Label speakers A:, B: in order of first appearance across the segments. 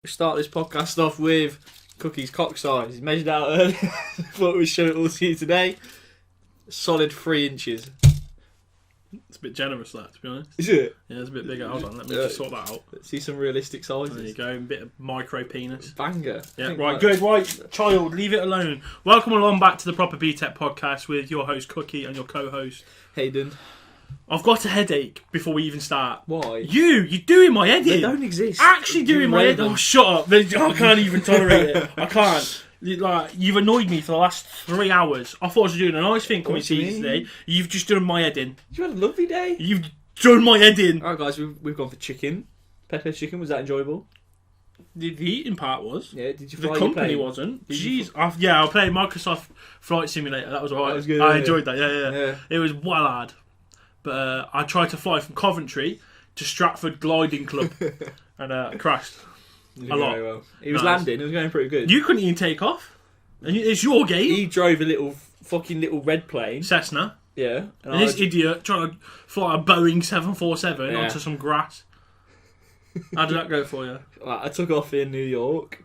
A: We start this podcast off with Cookie's cock size. He's measured out earlier. Thought we'd show it all to you today. Solid 3 inches.
B: It's a bit generous, that, to be honest.
A: Is it?
B: Yeah, it's a bit bigger. Hold on, let me just sort that out.
A: Let's see some realistic sizes.
B: There you go, a bit of micro penis.
A: Banger.
B: Yeah, right, good, right, child, leave it alone. Welcome along back to the Proper BTEC podcast with your host Cookie and your co-host
A: Hayden.
B: I've got a headache before we even start.
A: Why?
B: You're doing my head in.
A: They don't exist.
B: Actually doing my head in. Oh, shut up. I can't even tolerate it. I can't. You've annoyed me for the last 3 hours. I thought I was doing a nice thing coming to you today. You've just done my head in.
A: You had a lovely day.
B: You've done my head in.
A: Alright guys, we've gone for chicken. Pepper chicken, was that enjoyable?
B: The eating part was.
A: Yeah, did you
B: The
A: fly
B: company
A: your plane?
B: wasn't. Jeez. I played Microsoft Flight Simulator. That was alright.
A: That was good,
B: I
A: yeah.
B: enjoyed that, yeah. It was well hard. But I tried to fly from Coventry to Stratford Gliding Club and I crashed a lot.
A: Very well. He was
B: Nice.
A: landing, it was going pretty good.
B: You couldn't even take off. And it's your game.
A: He drove a little red plane.
B: Cessna.
A: Yeah.
B: And this idiot trying to fly a Boeing 747
A: Yeah.
B: onto some grass. How did that go for you?
A: I took off in New York.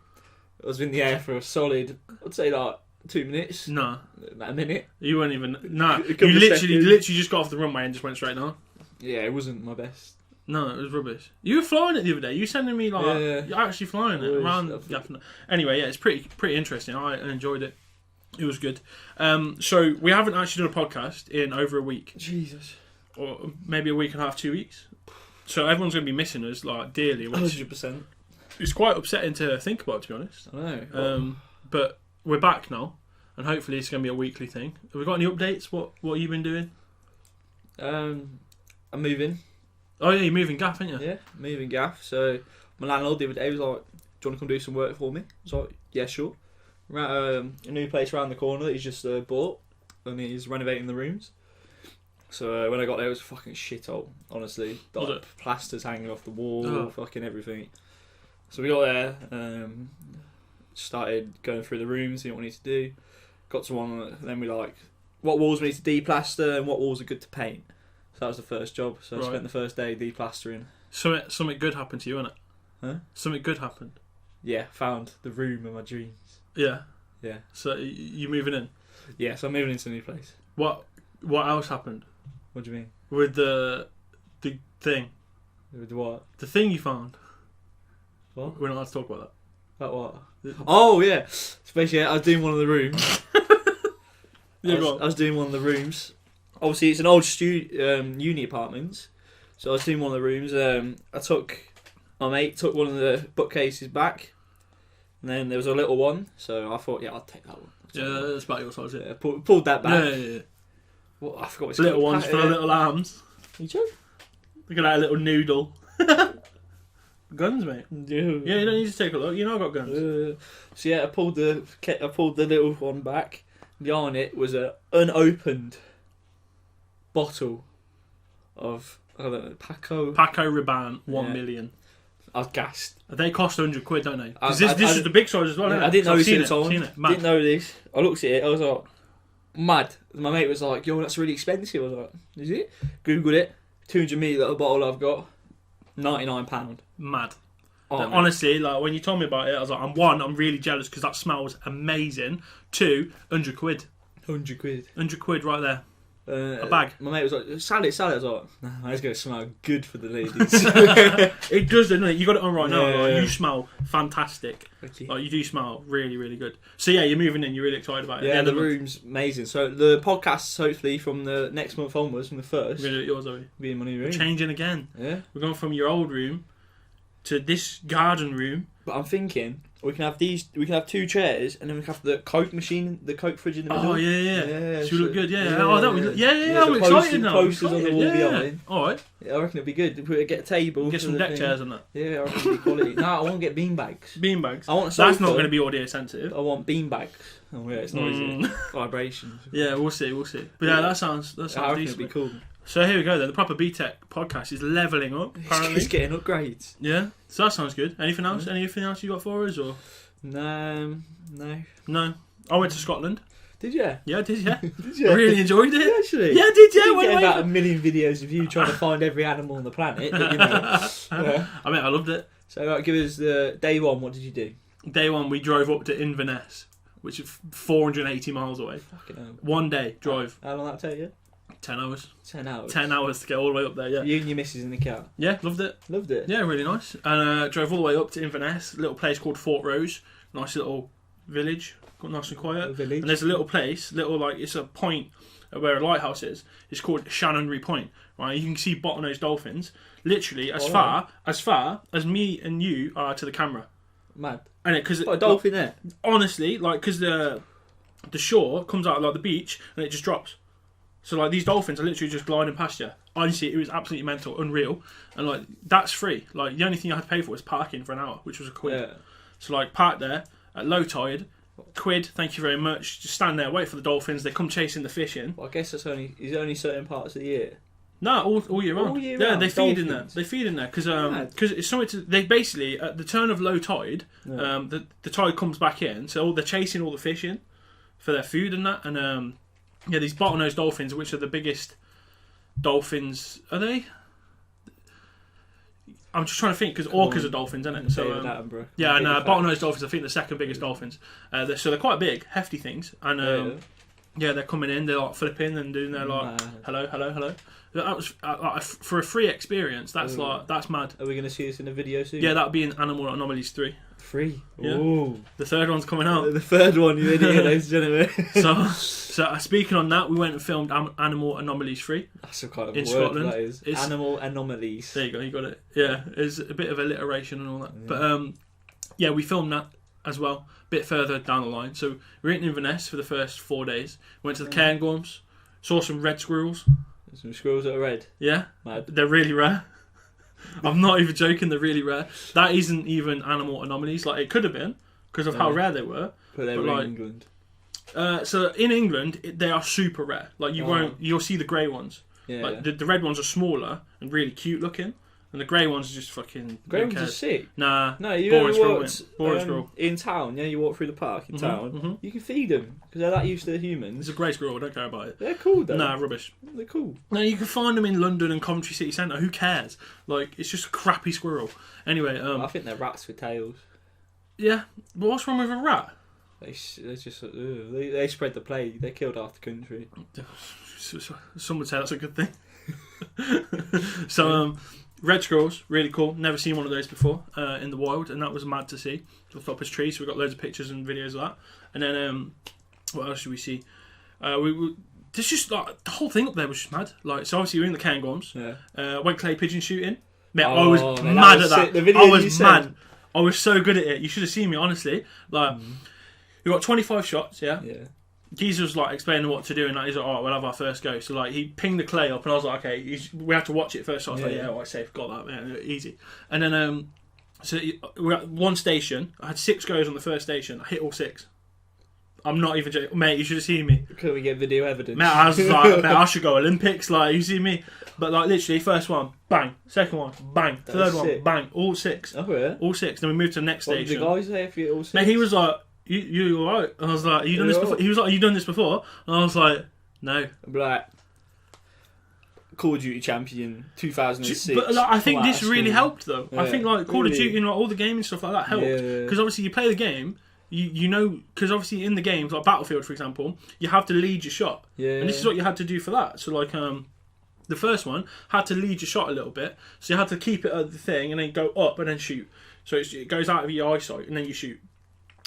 A: I was in the air for a solid, I'd say like 2 minutes.
B: No.
A: About a minute.
B: You weren't even... No.
A: A
B: You
A: couple of
B: literally
A: seconds.
B: just got off the runway and just went straight down.
A: Yeah, it wasn't my best.
B: No, it was rubbish. You were flying it the other day. You were sending me like...
A: Yeah.
B: You're actually flying it
A: It was.
B: around... Anyway, yeah, it's pretty interesting. I enjoyed it. It was good. So, we haven't actually done a podcast in over a week.
A: Jesus.
B: Or maybe a week and a half, 2 weeks. So, everyone's going to be missing us, like, dearly. Which
A: 100%.
B: it's quite upsetting to think about, to be honest.
A: I know.
B: But we're back now. And hopefully it's going to be a weekly thing. Have we got any updates? What have you been doing?
A: I'm moving.
B: Oh, yeah, you're moving gaff, aren't you?
A: Yeah, moving gaff. So my landlord the other day was like, "Do you want to come do some work for me?" I was like, "Yeah, sure." A new place around the corner that he's just bought, and he's renovating the rooms. So when I got there, it was a fucking shithole. Honestly,
B: Was
A: like,
B: it?
A: plasters hanging off the wall,
B: Oh.
A: fucking everything. So we got there, started going through the rooms, seeing what we need to do. Got to one, then we like what walls we need to deplaster and what walls are good to paint. So that was the first job. So I
B: Right.
A: spent the first day deplastering.
B: Something good happened to you, innit?
A: Huh?
B: Something good happened.
A: Yeah, found the room of my dreams.
B: Yeah.
A: Yeah.
B: So you moving in.
A: Yeah, so I'm moving into a new place.
B: What else happened
A: What do you mean?
B: with the thing?
A: With what?
B: The thing you found.
A: What?
B: We're not allowed to talk about
A: About what?
B: that.
A: Oh, yeah. Especially, I was doing one of the rooms.
B: Yeah,
A: I
B: go on.
A: was doing one of the rooms. Obviously, it's an old uni apartment. So I was doing one of the rooms. My mate took one of the bookcases back. And then there was a little one. So I thought, yeah, I'll take that one.
B: Yeah, that's about your size. Yeah.
A: Yeah, pulled that back.
B: Yeah.
A: Well, I forgot what it's
B: Little
A: called.
B: ones for the little arms.
A: You joking?
B: Look at that little noodle. Guns, mate.
A: Yeah,
B: Yeah, you don't need to take a look. You know I've got guns.
A: So yeah, I pulled the little one back. Behind it was an unopened bottle of, I don't know, Paco.
B: Paco Rabanne, 1
A: Yeah.
B: million.
A: I was gassed.
B: They cost £100, don't they? Because
A: I-
B: this
A: I-
B: is the big size as well,
A: Yeah,
B: isn't it?
A: I didn't know
B: I've
A: this
B: seen
A: at the time.
B: Seen it. Mad.
A: Didn't know this. I looked at it. I was like, mad. My mate was like, "Yo, that's really expensive." I was like, "Is it?" Googled it. 200ml bottle I've got, £99.
B: Mad.
A: Oh,
B: But
A: mate.
B: honestly, like when you told me about it, I was like, I'm really jealous because that smells amazing. 2, £100.
A: £100.
B: £100 right there.
A: A
B: bag.
A: My mate was like, salad. I was like, nah, it's going to smell good for the ladies.
B: It does, doesn't it? You got it on right now.
A: Yeah.
B: Like, you smell fantastic.
A: Okay.
B: Like you do smell really, really good. So yeah, you're moving in. You're really excited about it.
A: Yeah,
B: At
A: the
B: end of month.
A: room's amazing. So the podcasts, hopefully, from the next month onwards, from the first,
B: We're gonna do it yours, are we?
A: be in my new room.
B: Changing again.
A: Yeah.
B: We're going from your old room to this garden room.
A: But I'm thinking we can have 2 chairs, and then we can have the Coke machine, the Coke fridge in the middle.
B: Oh yeah.
A: Yeah,
B: Should we look
A: so-
B: good? Yeah.
A: yeah,
B: Oh, that
A: yeah.
B: was yeah.
A: Yeah,
B: I'm
A: the
B: excited now.
A: posters on the wall
B: Yeah.
A: behind.
B: All right.
A: Yeah, I reckon it'd be good. We get a table.
B: Get
A: for
B: some
A: the
B: deck
A: thing.
B: chairs and that.
A: Yeah, I reckon it'd be quality. No, I want to get beanbags.
B: Beanbags.
A: I want a
B: That's
A: sofa.
B: not going to be audio sensitive.
A: I want beanbags. Oh yeah, it's noisy. Vibrations.
B: Yeah, we'll see. But yeah, that sounds
A: I reckon
B: decent.
A: it'd be cool.
B: So here we go then. The Proper BTEC podcast is leveling up, apparently.
A: It's getting upgrades.
B: Yeah, so that sounds good. Anything else? Anything else you got for us? Or
A: No.
B: no? I went to Scotland.
A: Did you?
B: Yeah, I did, yeah.
A: Did you?
B: I really enjoyed it.
A: Actually?
B: Yeah, I did, yeah.
A: You
B: Went
A: get
B: away
A: about 1 million videos of you trying to find every animal on the planet. But, you know, yeah.
B: I mean, I loved it.
A: So right, give us the day one. What did you do?
B: Day one, we drove up to Inverness, which is 480 miles away.
A: Fucking hell.
B: One day drive.
A: How long did that take you?
B: 10 hours.
A: 10 hours.
B: 10 hours to get all the way up there. Yeah.
A: You and your missus in the car.
B: Yeah, loved it.
A: Loved it.
B: Yeah, really nice. And drove all the way up to Inverness, a little place called Fort Rose. Nice little village, got nice and quiet.
A: Village.
B: And there's a little place, it's a point where a lighthouse is. It's called Shannonry Point. Right, you can see bottlenose dolphins literally as far as me and you are to the camera.
A: Mad.
B: And because
A: a dolphin there.
B: Honestly, like because the shore comes out of like the beach and it just drops. So like these dolphins are literally just gliding past you. Honestly, it was absolutely mental, unreal, and like that's free. Like the only thing I had to pay for was parking for an hour, which was a quid.
A: Yeah.
B: So like park there at low tide, quid. Thank you very much. Just stand there, wait for the dolphins. They come chasing the fish in.
A: Well, I guess is it only certain parts of the year?
B: No, all year round.
A: All year
B: yeah,
A: round.
B: they feed in there. They feed in there because it's something to. They basically at the turn of low tide, the tide comes back in, so they're chasing all the fish in for their food and that, and yeah, these bottlenose dolphins, which are the biggest dolphins, are they? I'm just trying to think because orcas are dolphins, isn't it? So yeah, and bottlenose dolphins, I think the second biggest dolphins. So they're quite big, hefty things, and yeah, they're coming in, they're like flipping and doing their like hello, hello, hello. That was for a free experience. That's that's mad.
A: Are we going to see this in a video soon?
B: Yeah, that'll be in Animal Anomalies 3.
A: 3.
B: Yeah.
A: Ooh.
B: The third one's coming out.
A: The third one, you idiot, ladies and gentlemen.
B: So speaking on that, we went and filmed Animal Anomalies 3.
A: That's a kind of
B: in
A: word
B: Scotland.
A: That is. Animal Anomalies.
B: There you go, you got it. Yeah, it's a bit of alliteration and all that. Yeah. But yeah, we filmed that as well, a bit further down the line. So we were in Inverness for the first 4 days. Went to the Cairngorms, saw some red squirrels.
A: Some squirrels that are red.
B: Yeah,
A: mad.
B: They're really rare. I'm not even joking. They're really rare. That isn't even Animal Anomalies. Like it could have been because of how rare they were.
A: But they were in England.
B: So in England, they are super rare. Like you'll see the grey ones. Yeah. Like the red ones are smaller and really cute looking, and the grey ones are just fucking.
A: Grey ones are sick.
B: Nah,
A: no, you
B: boring
A: squirrel in town. Yeah, you walk through the park in town. Mm-hmm. You can feed them because they're that used to humans.
B: It's a grey squirrel. I don't care about it.
A: They're cool though.
B: Nah, rubbish.
A: They're cool.
B: No, you can find them in London and Coventry City Centre. Who cares? Like it's just a crappy squirrel. Anyway,
A: I think they're rats with tails.
B: Yeah, but what's wrong with a rat?
A: They just they spread the plague. They killed half the country.
B: Some would say that's a good thing. So red squirrels, really cool. Never seen one of those before in the wild, and that was mad to see. The top of trees, so we got loads of pictures and videos of that. And then what else did we see? There's just like the whole thing up there was just mad. Like so, obviously we were in the Cairngorms. Yeah. Went clay pigeon shooting. Mate, I was mad at that. I was mad. I was so good at it. You should have seen me, honestly. Like, we got 25 shots, yeah? Yeah. Geezer was, like, explaining what to do, and he's like, alright, we'll have our first go. So, like, he pinged the clay up, and I was like, okay, we have to watch it first. So I was like, yeah, alright, safe, got that, man, easy. And then, so we're at one station. I had 6 goes on the first station. I hit all 6. I'm not even joking. Mate, you should have seen me.
A: Could we get video evidence?
B: Mate, I was like, mate, I should go Olympics. Like, you see me? But, like, literally, first one, bang. Second one, bang. Third one, bang. All 6.
A: Oh, yeah?
B: All 6. Then we moved to the next station.
A: What did the guys say if you all 6?
B: Mate, he was like, you alright? I was like, you done this before? He was like, you done this before? And I was like, no.
A: Like, Call of Duty champion 2006.
B: But like, I think this really helped, though. Yeah. I think, like, Call of Duty and like, all the gaming stuff like that helped. Because obviously, you play the game. You know, because obviously in the games, like Battlefield, for example, you have to lead your shot. Yeah. And this is what you had to do for that. So, like, the first one had to lead your shot a little bit. So you had to keep it at the thing and then go up and then shoot. So it goes out of your eyesight and then you shoot.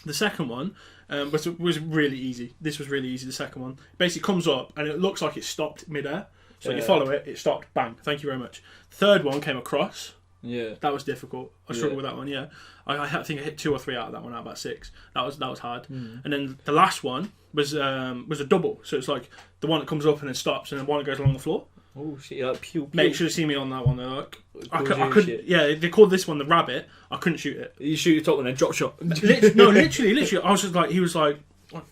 B: The second one was really easy. This was really easy, the second one. It basically comes up and it looks like it stopped mid-air. So you follow it, it stopped, bang. Thank you very much. Third one came across. Yeah, that was difficult. I struggled with that one. Yeah, I think I hit 2 or 3 out of that one out of about 6. That was hard. And then the last one was a double. So it's like the one that comes up and then stops, and then one that goes along the floor.
A: Oh shit! Like pew pew.
B: Mate, you should have seen me on that one. Though. Like, I couldn't. Yeah, they called this one the rabbit. I couldn't shoot it.
A: You shoot the top one and drop shot.
B: Literally. I was just like, he was like,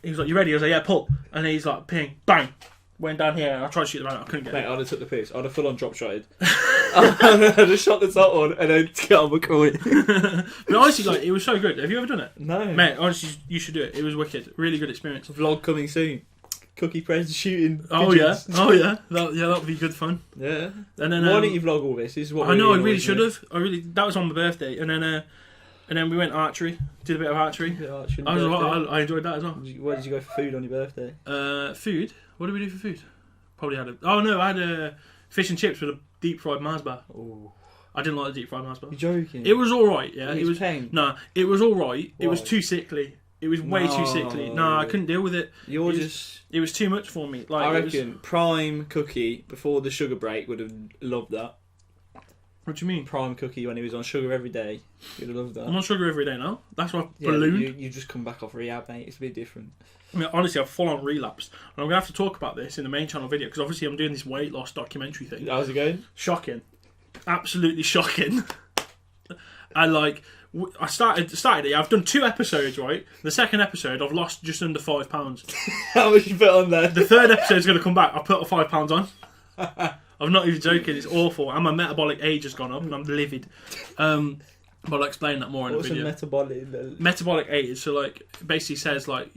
B: you ready? I was like, yeah, pull. And then he's like, ping, bang. Went down here and I tried to shoot the rabbit. I couldn't get it.
A: Mate, I'd have took the piss. I'd have full on drop shotted. I'd have shot the top one and then get on McCoy.
B: But honestly, like, it was so good. Have you ever done it?
A: No.
B: Mate, honestly, you should do it. It was wicked. Really good experience.
A: Vlog coming soon. cookie press shooting.
B: Oh
A: pigeons.
B: yeah, oh yeah, that'd be good fun.
A: Yeah.
B: And then
A: why didn't you vlog all this? This is what
B: I know. I really should have. That was on my birthday, and then we went archery. Did a bit of archery. I enjoyed that as well.
A: Where did you go for food on your birthday?
B: Food. What did we do for food? Probably had I had a fish and chips with a deep fried Mars bar.
A: Oh.
B: I didn't like the deep fried Mars bar.
A: You're joking.
B: It was all right. Yeah,
A: it was pain.
B: No, it was all right.
A: Why?
B: It was too sickly. It was way too sickly. No, I couldn't deal with it. It was too much for me. Like,
A: I reckon prime cookie before the sugar break would have loved that.
B: What do you mean?
A: Prime cookie when he was on sugar every day. You'd have loved that.
B: I'm on sugar every day now. That's why I ballooned.
A: You just come back off rehab, mate. It's a bit different.
B: I mean, honestly, I've full on relapsed. And I'm going to have to talk about this in the main channel video because obviously I'm doing this weight loss documentary thing.
A: How's it going?
B: Shocking. Absolutely shocking. I started it. I've done 2 episodes, right? The second episode, I've lost just under 5 pounds.
A: How much you put on there?
B: The third episode's going to come back. I'll put 5 pounds on. I'm not even joking. It's awful. And my metabolic age has gone up, and I'm livid. But I'll explain that more in the video.
A: What's a
B: metabolic age? So like, it basically says like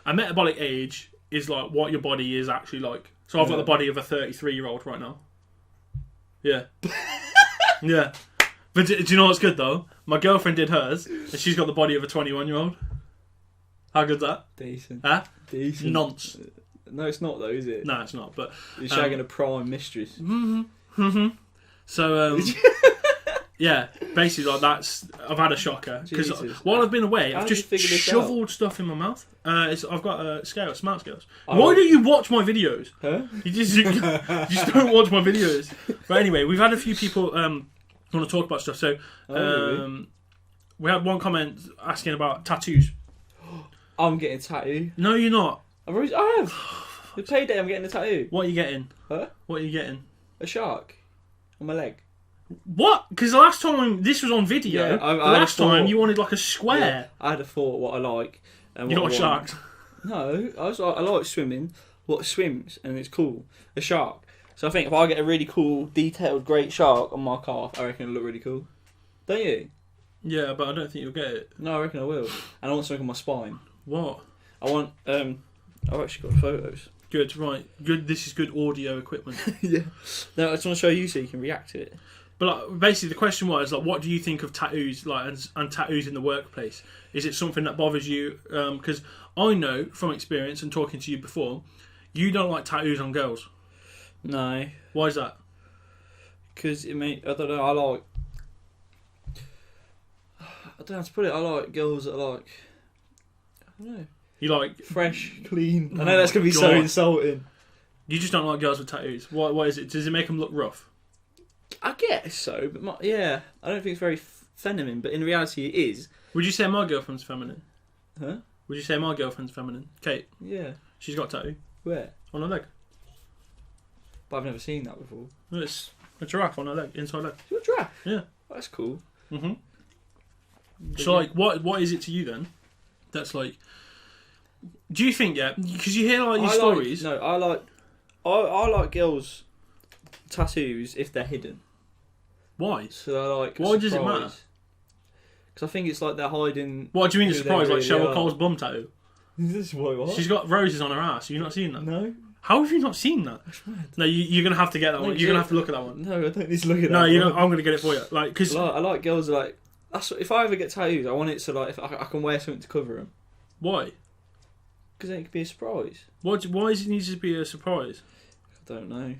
B: a metabolic age is like what your body is actually like. So I've got the body of a 33-year-old right now. Yeah. Yeah. But do you know what's good though? My girlfriend did hers, and she's got the body of a 21-year-old. How good's that?
A: Decent.
B: Huh?
A: Decent.
B: Nonce.
A: No, it's not though, is it?
B: No, it's not. But
A: you're shagging a prime mistress.
B: So yeah, basically like that's. I've had a shocker because while I've been away, I've just shoveled stuff in my mouth. I've got smart scales. Why don't you watch my videos?
A: Huh?
B: You just don't watch my videos. But anyway, we've had a few people want to talk about stuff. So
A: really?
B: We had one comment asking about tattoos.
A: I'm getting a tattoo.
B: No, you're not.
A: I have. The payday, I'm getting a tattoo.
B: What are you getting?
A: Huh?
B: What are you getting?
A: A shark on my leg.
B: What? Because the last time this was on video,
A: yeah,
B: the last time you wanted like a square.
A: Yeah, I had a thought what I like. And
B: you like sharks?
A: No, I like swimming. What swims and it's cool. A shark. So I think if I get a really cool, detailed, great shark on my calf, I reckon it'll look really cool. Don't you?
B: Yeah, but I don't think you'll get it.
A: No, I reckon I will. And I want something on my spine.
B: What?
A: I want. I've actually got photos.
B: Good, right. Good. This is good audio equipment.
A: Yeah. No, I just want to show you so you can react to it.
B: But like, basically, the question was like, what do you think of tattoos, like, and tattoos in the workplace? Is it something that bothers you? Because I know from experience and talking to you before, you don't like tattoos on girls.
A: No.
B: Why is that?
A: Because I don't know. I don't know how to put it. I like girls that are like. I don't know.
B: You like
A: fresh, clean. I know that's gonna be so insulting.
B: You just don't like girls with tattoos. What is it? Does it make them look rough?
A: I guess so, but I don't think it's very feminine. But in reality, it is.
B: Would you say my girlfriend's feminine?
A: Huh?
B: Would you say my girlfriend's feminine? Kate?
A: Yeah.
B: She's got a tattoo.
A: Where?
B: On her leg.
A: But I've never seen that before.
B: It's a giraffe on her leg, inside leg.
A: You're a giraffe?
B: Yeah.
A: Oh, that's cool.
B: So, like, what is it to you then? That's like... Do you think, because you hear like these stories...
A: I like girls' tattoos if they're hidden.
B: Why?
A: So they're like...
B: Why does it matter?
A: Because I think it's like they're hiding...
B: What do you mean the surprise? Like Cheryl Cole's bum tattoo?
A: This is what?
B: She's got roses on her ass. Have you not seen that?
A: No.
B: How have you not seen that?
A: That's mad.
B: No, you're going to have to get that one. You're going to have to look at that one.
A: No, I don't need to look at that
B: one. No, I'm going to get it for you. Like, cause...
A: I like girls like... if I ever get tattoos, I want it to like... If I can wear something to cover them.
B: Why?
A: Because then it could be a surprise.
B: Why does it need to be a surprise?
A: I don't know.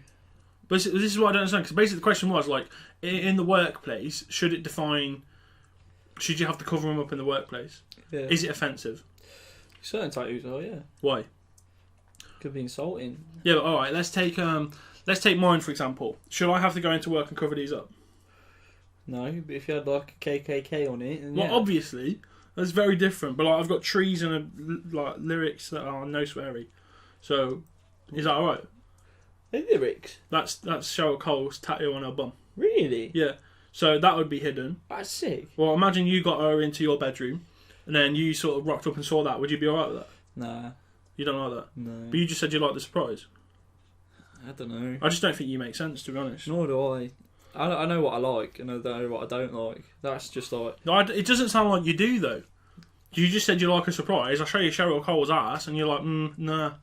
B: But this is what I don't understand. Because basically the question was, like, in the workplace, should it define... Should you have to cover them up in the workplace?
A: Yeah.
B: Is it offensive?
A: Certain tattoos are, yeah.
B: Why?
A: Could be insulting.
B: Yeah, but alright, let's take mine for example. Should I have to go into work and cover these up?
A: No, but if you had like a KKK on it, then
B: well, obviously that's very different. But like, I've got trees and like lyrics that are no sweary. So, is that alright?
A: The lyrics.
B: That's Cheryl Cole's tattoo on her bum.
A: Really?
B: Yeah. So that would be hidden.
A: That's sick.
B: Well, imagine you got her into your bedroom, and then you sort of rocked up and saw that. Would you be alright with that?
A: Nah.
B: You don't like that?
A: No.
B: But you just said you like the surprise.
A: I don't know.
B: I just don't think you make sense, to be honest.
A: Nor do I. I know what I like, and I know what I don't like. That's just like...
B: It doesn't sound like you do, though. You just said you like a surprise. I show you Cheryl Cole's ass, and you're like, nah.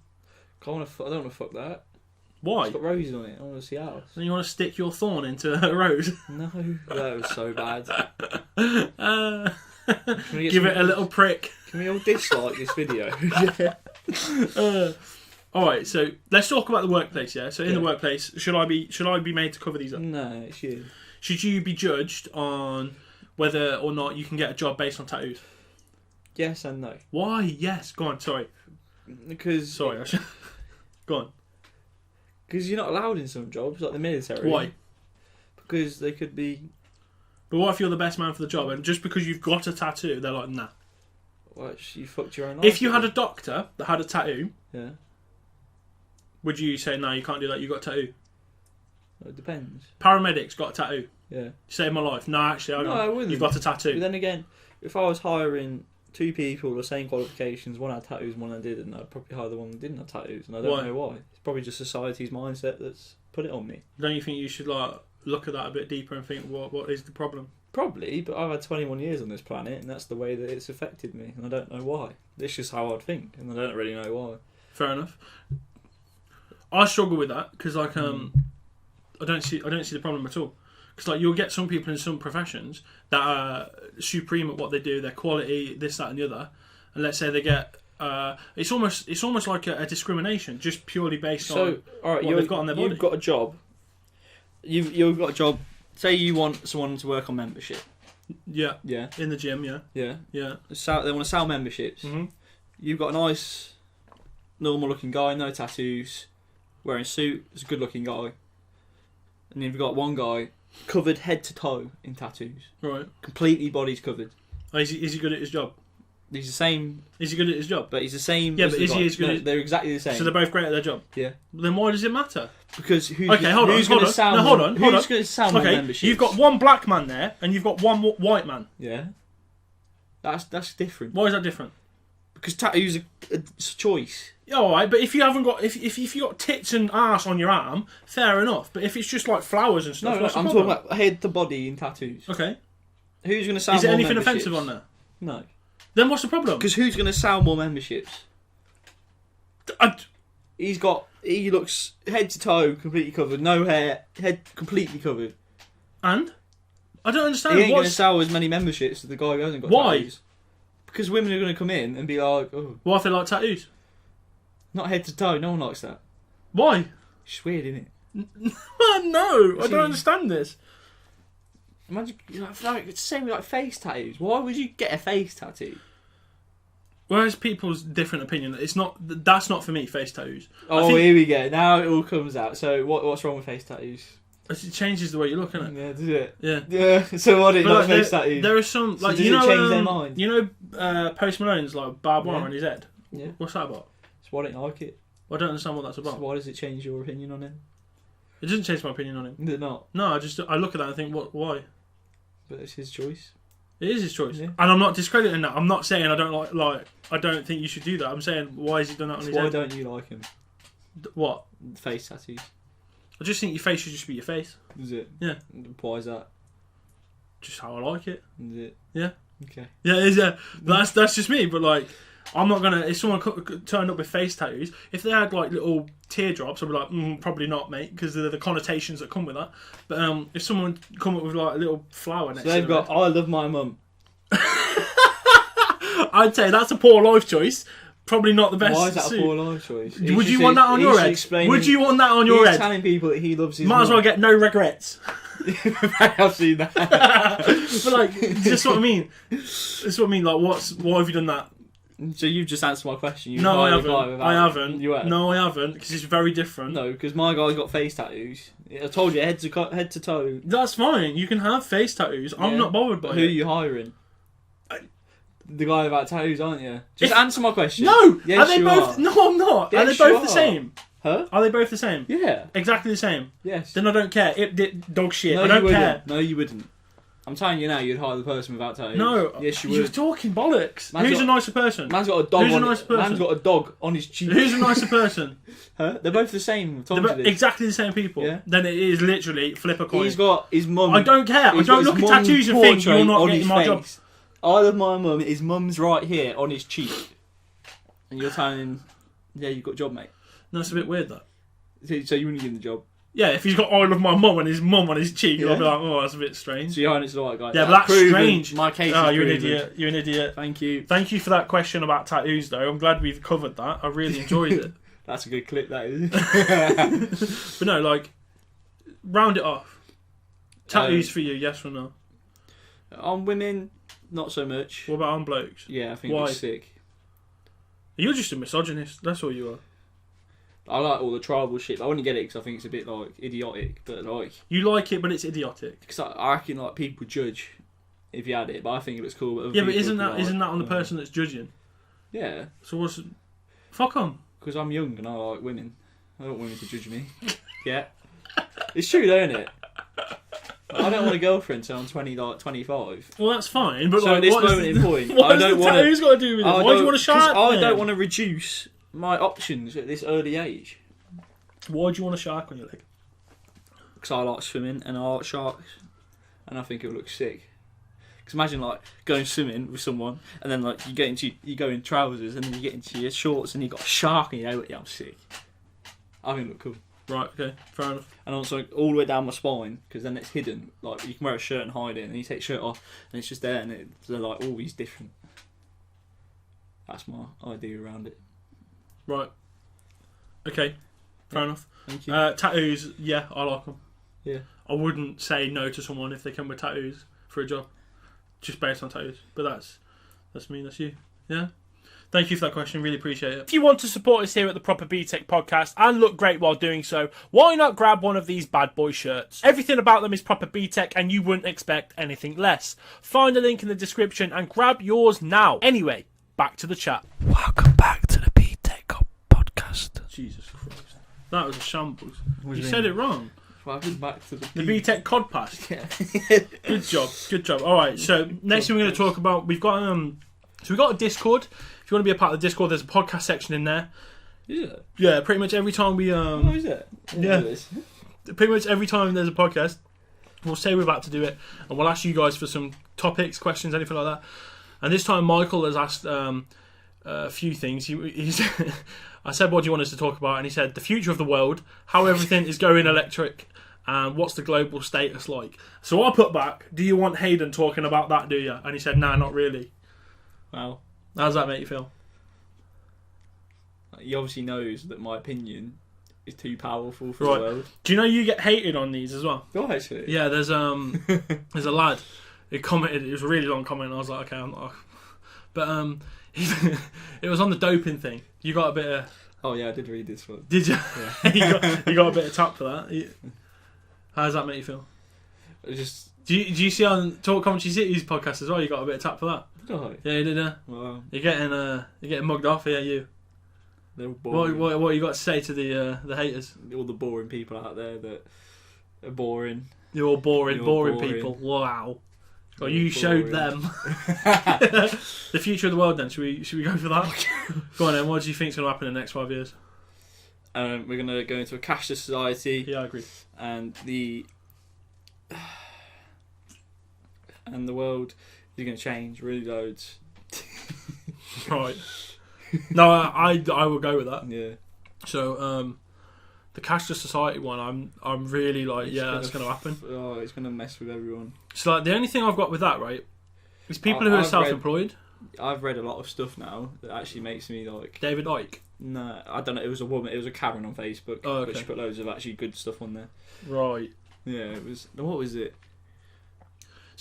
A: I don't want to fuck that.
B: Why?
A: It's got roses on it. I want to see ours.
B: And you want to stick your thorn into a rose?
A: No, that was so bad.
B: Give it a little prick.
A: Can we all dislike this video?
B: Alright, so let's talk about the workplace, yeah? So in the workplace, should I be made to cover these up?
A: No, it's you.
B: Should you be judged on whether or not you can get a job based on tattoos?
A: Yes and no.
B: Why? Yes. Go on, sorry.
A: Because...
B: Go on.
A: Because you're not allowed in some jobs, like the military.
B: Why?
A: Because they could be...
B: But what if you're the best man for the job, and just because you've got a tattoo, they're like, nah.
A: Well, you fucked your own life.
B: If you had a doctor that had a tattoo...
A: Yeah.
B: Would you say, no, you can't do that, you got a tattoo?
A: Well, it depends.
B: Paramedics got a tattoo.
A: Yeah.
B: Saved my life. No, actually,
A: I wouldn't.
B: You've got a tattoo.
A: But then again, if I was hiring 2 people, the same qualifications, one had tattoos, one didn't, I'd probably hire the one that didn't have tattoos, and I don't know why. It's probably just society's mindset that's put it on me.
B: Don't you think you should look at that a bit deeper and think, what is the problem?
A: Probably, but I've had 21 years on this planet, and that's the way that it's affected me, and I don't know why. It's just how I'd think, and I don't really know why.
B: Fair enough. I struggle with that because I don't see the problem at all. Because you'll get some people in some professions that are supreme at what they do, their quality, this, that, and the other, and let's say they get it's almost like a discrimination just purely based on
A: all right,
B: what they've got on their body.
A: You've got a job. You've got a job. Say you want someone to work on membership.
B: Yeah.
A: Yeah.
B: In the gym. Yeah.
A: Yeah.
B: Yeah.
A: They want to sell memberships.
B: Mm-hmm.
A: You've got a nice, normal-looking guy, no tattoos, wearing a suit. Is a good-looking guy. And you've got one guy covered head to toe in tattoos.
B: Right.
A: Completely body's covered.
B: Oh, is he good at his job?
A: He's the same.
B: Is he good at his job?
A: But he's the same.
B: Yeah, but is he as good?
A: They're exactly the same.
B: So they're both great at their job.
A: Yeah.
B: Then why does it matter?
A: Because who's
B: going to
A: sell my memberships?
B: You've got one black man there, and you've got one white man.
A: Yeah. That's different.
B: Why is that different?
A: Because tattoos are it's a choice.
B: Yeah, all right, but if you haven't got if you got tits and arse on your arm, fair enough. But if it's just like flowers and stuff,
A: I'm talking about head to body in tattoos.
B: Okay.
A: Who's going to sell?
B: Is there
A: more
B: anything
A: memberships?
B: offensive on there?
A: No.
B: Then what's the problem?
A: Because who's going to sell more memberships? He looks head to toe completely covered, no hair, head completely covered.
B: And I don't understand.
A: He ain't going to sell as many memberships as the guy who hasn't got tattoos. Because women are going to come in and be like, oh.
B: Why if they like tattoos?
A: Not head to toe, no one likes that.
B: Why?
A: It's weird, isn't it?
B: No, I don't understand this.
A: Imagine, it's the same with face tattoos. Why would you get a face tattoo?
B: Whereas people's different opinion, that's not for me, face tattoos.
A: Oh, here we go. Now it all comes out. So what's wrong with face tattoos?
B: It changes the way you look at it.
A: Yeah, does it?
B: Yeah.
A: Yeah. So what? It like face tattoos.
B: There are some
A: so does it change their mind?
B: You know, Post Malone's like barbed wire on his head.
A: Yeah.
B: What's that about?
A: So why don't you like it?
B: I don't understand what that's about.
A: So why does it change your opinion on him?
B: It doesn't change my opinion on him.
A: Did it not?
B: No, I look at that and think, why?
A: But it's his choice.
B: It is his choice,
A: yeah.
B: And I'm not discrediting that. I'm not saying I don't like. I don't think you should do that. I'm saying why has he done that on his head?
A: Why don't you like him?
B: What?
A: Face tattoos.
B: I just think your face should just be your face.
A: Is it?
B: Yeah.
A: Why is that?
B: Just how I like it.
A: Is it?
B: Yeah.
A: Okay.
B: Yeah, it is. Yeah. That's just me. But like, I'm not gonna. If someone turned up with face tattoos, if they had like little teardrops, I'd be like, probably not, mate, because of the connotations that come with that. But if someone come up with like a little flower next,
A: so they've got. I love my mum.
B: I'd say that's a poor life choice. Probably not the best.
A: Why is that a poor life choice?
B: Would you want that on your head? Would you want that on your head?
A: He's telling people that he loves his
B: Might as well get no regrets.
A: I've seen that.
B: But like, just what I mean. That's what I mean. Like, why have you done that?
A: So you've just answered my question.
B: No, I haven't. I haven't.
A: You have?
B: No, I haven't, because it's very different.
A: No, because my guy's got face tattoos. I told you, head to toe.
B: That's fine. You can have face tattoos. I'm not bothered by it.
A: Who are you hiring? The guy about tattoos, aren't you? Just answer my question.
B: No!
A: Yes,
B: are they
A: you
B: both?
A: are.
B: No, I'm not.
A: Yes,
B: are they both
A: you
B: the
A: are.
B: same?
A: Huh?
B: Are they both the same?
A: Yeah.
B: Exactly the same?
A: Yes.
B: Then I don't care. Dog shit.
A: No,
B: I don't
A: you
B: care.
A: wouldn't. No, you wouldn't. I'm telling you now, you'd hire the person without tattoos.
B: No.
A: Yes, you would.
B: You're talking bollocks.
A: Who's
B: a nicer person?
A: Man's got a dog.
B: Who's a nicer person?
A: Man's got a dog on his cheek.
B: Who's a nicer person?
A: Huh? They're both the same.
B: Exactly the same people.
A: Yeah.
B: Then it is literally flip a coin.
A: He's got his mum.
B: I don't care. I don't look at tattoos and think you're not getting my job.
A: I love my mum. His mum's right here on his cheek, and you're telling him, "Yeah, you've got a job, mate."
B: That's a bit weird, that.
A: So you wouldn't give him the job?
B: Yeah, if he's got I love my mum and his mum on his cheek, I'll be like, oh, that's a bit strange.
A: So you're honest, the right guy.
B: Yeah, but that's strange.
A: My case is
B: you're
A: proven.
B: an idiot. You're an idiot.
A: Thank you.
B: Thank you for that question about tattoos, though. I'm glad we've covered that. I really enjoyed it.
A: That's a good clip, that is.
B: But no, like, round it off. Tattoos for you, yes or no?
A: On women, not so much.
B: What about on blokes?
A: Yeah, I think
B: Why?
A: it's sick.
B: You're just a misogynist. That's all you are.
A: I like all the tribal shit, but I wouldn't get it because I think it's a bit like idiotic. But like,
B: you like it, but it's idiotic.
A: Because I reckon like people judge if you had it, but I think it looks cool. But
B: yeah, but isn't that on the person that's judging?
A: Yeah.
B: So what's? Fuck 'em.
A: Because I'm young and I like women. I don't want women to judge me. Yeah. It's true, though, isn't it? I don't want a girlfriend until I'm 25.
B: Well, that's fine, but
A: so
B: like,
A: at this moment in point,
B: what has the tattoos got to do with it? Why do you want a shark?
A: I don't want to reduce my options at this early age.
B: Why do you want a shark on your leg?
A: Because I like swimming and I like sharks, and I think it would look sick. Because imagine like going swimming with someone, and then like you go in trousers, and then you get into your shorts, and you got a shark, and yeah, I'm sick. I think it look cool.
B: Right, okay, fair enough.
A: And also all the way down my spine, because then it's hidden. Like you can wear a shirt and hide it, and then you take the shirt off, and it's just there, and they're like always different. That's my idea around it.
B: Right. Okay, fair enough.
A: Thank you.
B: Tattoos, yeah, I like them.
A: Yeah.
B: I wouldn't say no to someone if they come with tattoos for a job, just based on tattoos. But that's me, that's you. Yeah. Thank you for that question, really appreciate it. If you want to support us here at the Proper BTEC podcast and look great while doing so, why not grab one of these bad boy shirts? Everything about them is Proper BTEC and you wouldn't expect anything less. Find the link in the description and grab yours now. Anyway, back to the chat.
A: Welcome back to the BTEC podcast.
B: Jesus Christ. That was a shambles. You
A: mean?
B: said it wrong.
A: Welcome back to the
B: BTEC Codcast.
A: Yeah.
B: Good job. Alright, so next thing we're going to talk about, we've got a Discord. If you want to be a part of the Discord, there's a podcast section in there.
A: Is it?
B: Yeah, pretty much every time we
A: Oh, is it?
B: Yeah. Pretty much every time there's a podcast, we'll say we're about to do it, and we'll ask you guys for some topics, questions, anything like that. And this time Michael has asked a few things. He's I said, what do you want us to talk about? And he said, the future of the world, how everything is going electric, and what's the global status like? So I put back, do you want Hayden talking about that, do you? And he said, nah, not really.
A: Well,
B: how does that make you feel?
A: He obviously knows that my opinion is too powerful for
B: Right.
A: the world.
B: Do you know you get hated on these as well?
A: Oh, actually.
B: Yeah, there's a lad who commented. It was a really long comment. And I was like, okay, I'm not. But it was on the doping thing. You got a bit of.
A: Oh yeah, I did read this one.
B: Did you?
A: Yeah.
B: you got a bit of tap for that. How does that make you feel?
A: Just.
B: Do you see on Talk Commentary City's podcast as well? You got a bit of tap for that.
A: Oh.
B: Yeah, you did.
A: Wow.
B: You're getting mugged off here. You.
A: They're all boring.
B: What you got to say to the haters?
A: All the boring people out there that are boring.
B: You're all boring people. Wow. Well, you showed them. The future of the world then, should we go for that? Go on then, what do you think is going to happen in the next 5 years?
A: We're going to go into a cashless society.
B: Yeah, I agree.
A: And the world is going to change really loads.
B: Right. No, I will go with that.
A: Yeah.
B: So, the cashless society one, I'm really like, that's going to happen.
A: Oh, it's going to mess with everyone.
B: So, like, the only thing I've got with that, right, is people who are self-employed.
A: I've read a lot of stuff now that actually makes me like...
B: David Icke?
A: No, I don't know. It was a woman. It was a Karen on Facebook.
B: Oh, okay.
A: But she put loads of actually good stuff on there.
B: Right.
A: Yeah, it was... What was it?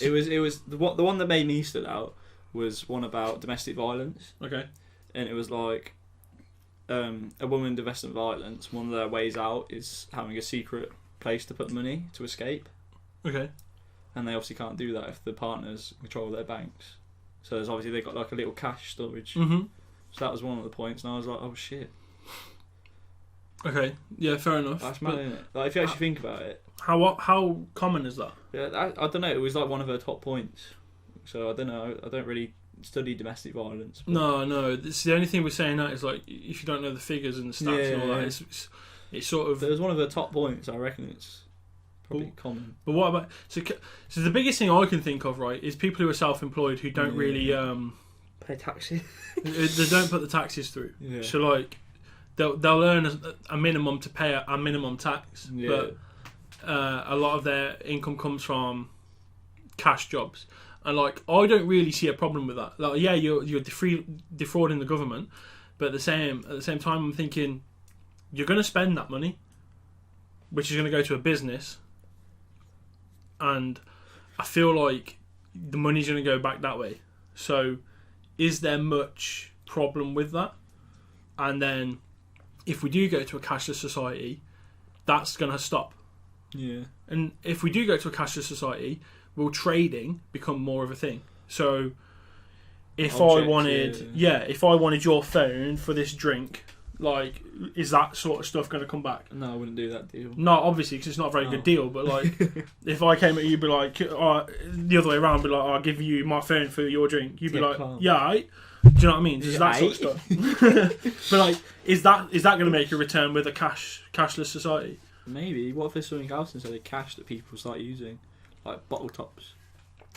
A: It was the one that made me stood out was one about domestic violence.
B: Okay.
A: And it was like a woman in domestic violence, one of their ways out is having a secret place to put money to escape.
B: Okay.
A: And they obviously can't do that if the partners control their banks. So there's obviously they've got like a little cash storage.
B: Mm-hmm.
A: So that was one of the points, and I was like, oh shit.
B: Okay. Yeah, fair enough.
A: That's mad, isn't it? Like if you actually think about it.
B: How common is that?
A: Yeah, I don't know. It was like one of her top points. So I don't know. I don't really study domestic violence. But...
B: No. It's the only thing we're saying that is like if you don't know the figures and the stats and all that, it's sort of.
A: It was one of her top points. I reckon it's probably common.
B: But what about so the biggest thing I can think of, right, is people who are self-employed who don't really
A: pay taxes.
B: they don't put the taxes through.
A: Yeah.
B: So like they'll earn a minimum to pay a minimum tax, but a lot of their income comes from cash jobs, and like I don't really see a problem with that. Like, yeah, you're defrauding the government, but at the same time, I'm thinking you're going to spend that money, which is going to go to a business, and I feel like the money's going to go back that way. So, is there much problem with that? And then, if we do go to a cashless society, that's going to stop.
A: Yeah.
B: And if we do go to a cashless society, will trading become more of a thing? So, if I wanted your phone for this drink, like, is that sort of stuff going to come back?
A: No, I wouldn't do that deal.
B: No, obviously, because it's not a very good deal. But like, if I came at you, be like, the other way around, be like, I'll give you my phone for your drink. You'd be like, yeah, right? Do you know what I mean? Is that sort of stuff? But like, is that going to make a return with a cashless society?
A: Maybe. What if there's something else instead of cash that people start using, like bottle tops?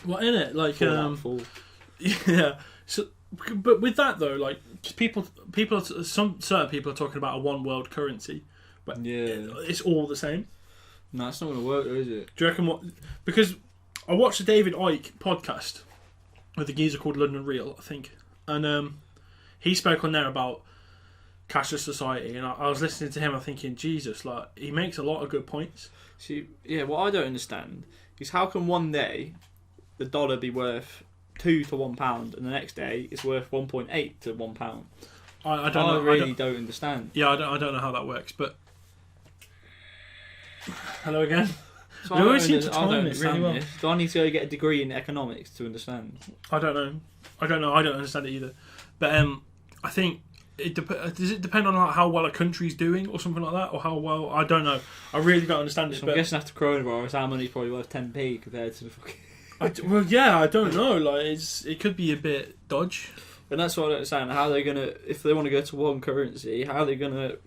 B: What in it? Like,
A: full.
B: Yeah. So, but with that though, like some certain people are talking about a one world currency, but it's all the same.
A: No, it's not going to work, though, is it?
B: Do you reckon what? Because I watched the David Icke podcast with a geezer called London Real, I think, and he spoke on there about cashless society, and I was listening to him. I'm thinking, Jesus, like he makes a lot of good points.
A: See, what I don't understand is how can one day the dollar be worth £2 to £1, and the next day it's worth 1.8 to £1.
B: I don't know.
A: I really don't understand.
B: Yeah, I don't know how that works, but hello again.
A: So I don't understand this. Do I need to go get a degree in economics to understand?
B: I don't know. I don't understand it either. But I think does it depend on how well a country's doing or something like that, or how well, I don't know. I really don't understand it.
A: So I'm guessing after coronavirus, our money's probably worth 10p compared to the fucking.
B: Well, yeah, I don't know. Like, it could be a bit dodge.
A: And that's what I don't understand. How are they gonna, if they want to go to one currency, how are they gonna?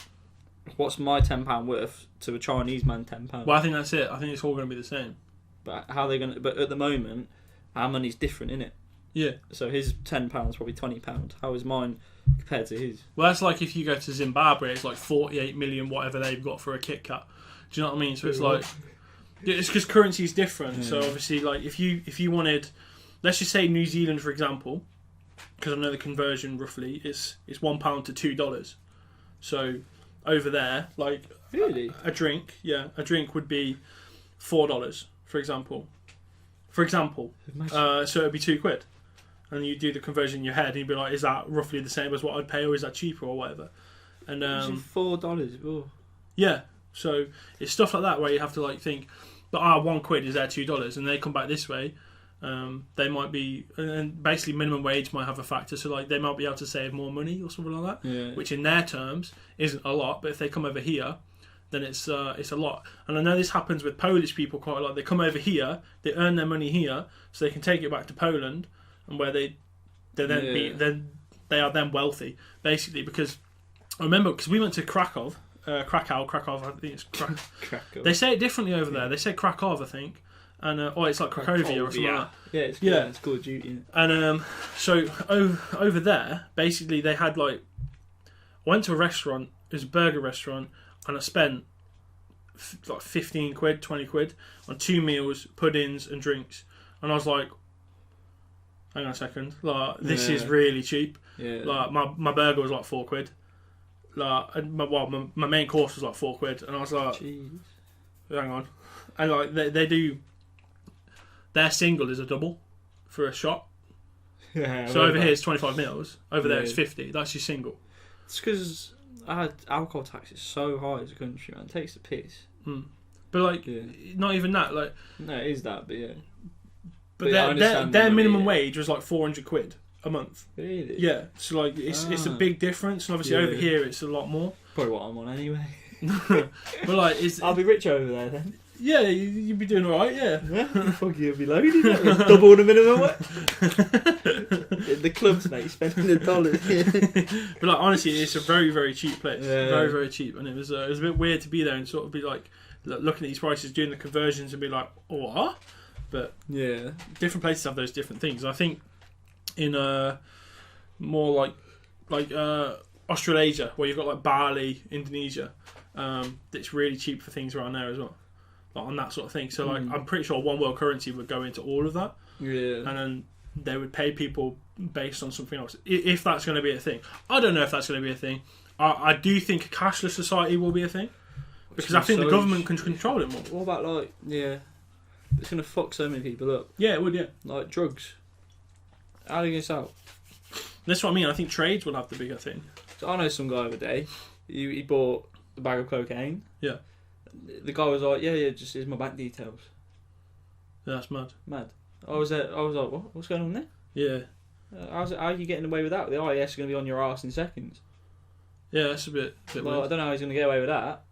A: What's my £10 worth to a Chinese man £10?
B: Well, I think that's it. I think it's all going to be the same.
A: But how are they gonna? But at the moment, our money's different, innit?
B: Yeah.
A: So his £10 probably £20. How is mine compared to his?
B: Well, that's like if you go to Zimbabwe, it's like 48 million whatever they've got for a Kit Kat. Do you know what I mean? So it's like. It's because currency is different. Yeah. So obviously, like if you wanted, let's just say New Zealand, for example, because I know the conversion roughly is £1 to $2. So over there, like
A: really
B: a drink would be $4, for example. So it'd be £2, and you do the conversion in your head, and you'd be like, is that roughly the same as what I'd pay, or is that cheaper, or whatever? And
A: $4. Oh.
B: Yeah. So it's stuff like that where you have to like think, but £1 is there $2, and they come back this way. They might be, and basically minimum wage might have a factor. So like they might be able to save more money or something like that, which in their terms isn't a lot. But if they come over here, then it's a lot. And I know this happens with Polish people quite a lot. They come over here, they earn their money here, so they can take it back to Poland, and where they are then wealthy basically. Because I remember because we went to Krakow, I think it's Krakow. They say it differently over there. They say Krakow, I think, and it's like Cracovia or something like that.
A: Yeah, it's Call of Duty.
B: And so over there, basically they had like, I went to a restaurant, it was a burger restaurant, and I spent like £15, £20 on 2 meals, puddings and drinks, and I was like, hang on a second, like this is really cheap. Yeah. Like my burger was like £4. Like my main course was like £4, and I was like, jeez. Hang on, and like they do, their single is a double for a shot. Yeah. So over here it's 25 mils. Over there it's 50. That's your single.
A: It's because our alcohol tax is so high as a country, man. It takes the piss.
B: But like, not even that. Like,
A: no, it is that, but yeah.
B: But their minimum wage was like £400 a month.
A: Really?
B: Yeah. So like it's a big difference, and obviously over here it's a lot more.
A: Probably what I'm on anyway.
B: But like,
A: I'll be rich over there then.
B: Yeah, you'd be doing alright. Yeah.
A: Fuck, you'll be loaded. Double the minimum wage. In the clubs, mate, spending the dollars.
B: But like, honestly, it's a very, very cheap place. Yeah. Very, very cheap, and it was a bit weird to be there and sort of be like looking at these prices, doing the conversions, and be like, oh, what? But yeah, different places have those different things. I think in more like Australasia, where you've got like Bali, Indonesia. It's really cheap for things around there as well, like on that sort of thing. So like, I'm pretty sure one world currency would go into all of that.
A: Yeah.
B: And then they would pay people based on something else. If that's going to be a thing, I don't know if that's going to be a thing. I do think a cashless society will be a thing because I think the government can control it more.
A: What about like it's going to fuck so many people up.
B: Yeah, it would. Yeah,
A: like drugs. How do you get this out?
B: That's what I mean. I think trades will have the bigger thing.
A: So I know some guy the other day. He bought a bag of cocaine.
B: Yeah.
A: The guy was like, "Yeah, just here's my bank details."
B: Yeah, that's mad.
A: Mad. I was like, "What? What's going on there?"
B: Yeah.
A: How are you getting away with that? The IS is going to be on your arse in seconds.
B: Yeah, that's a bit
A: Well,
B: weird.
A: I don't know how he's going to get away with that.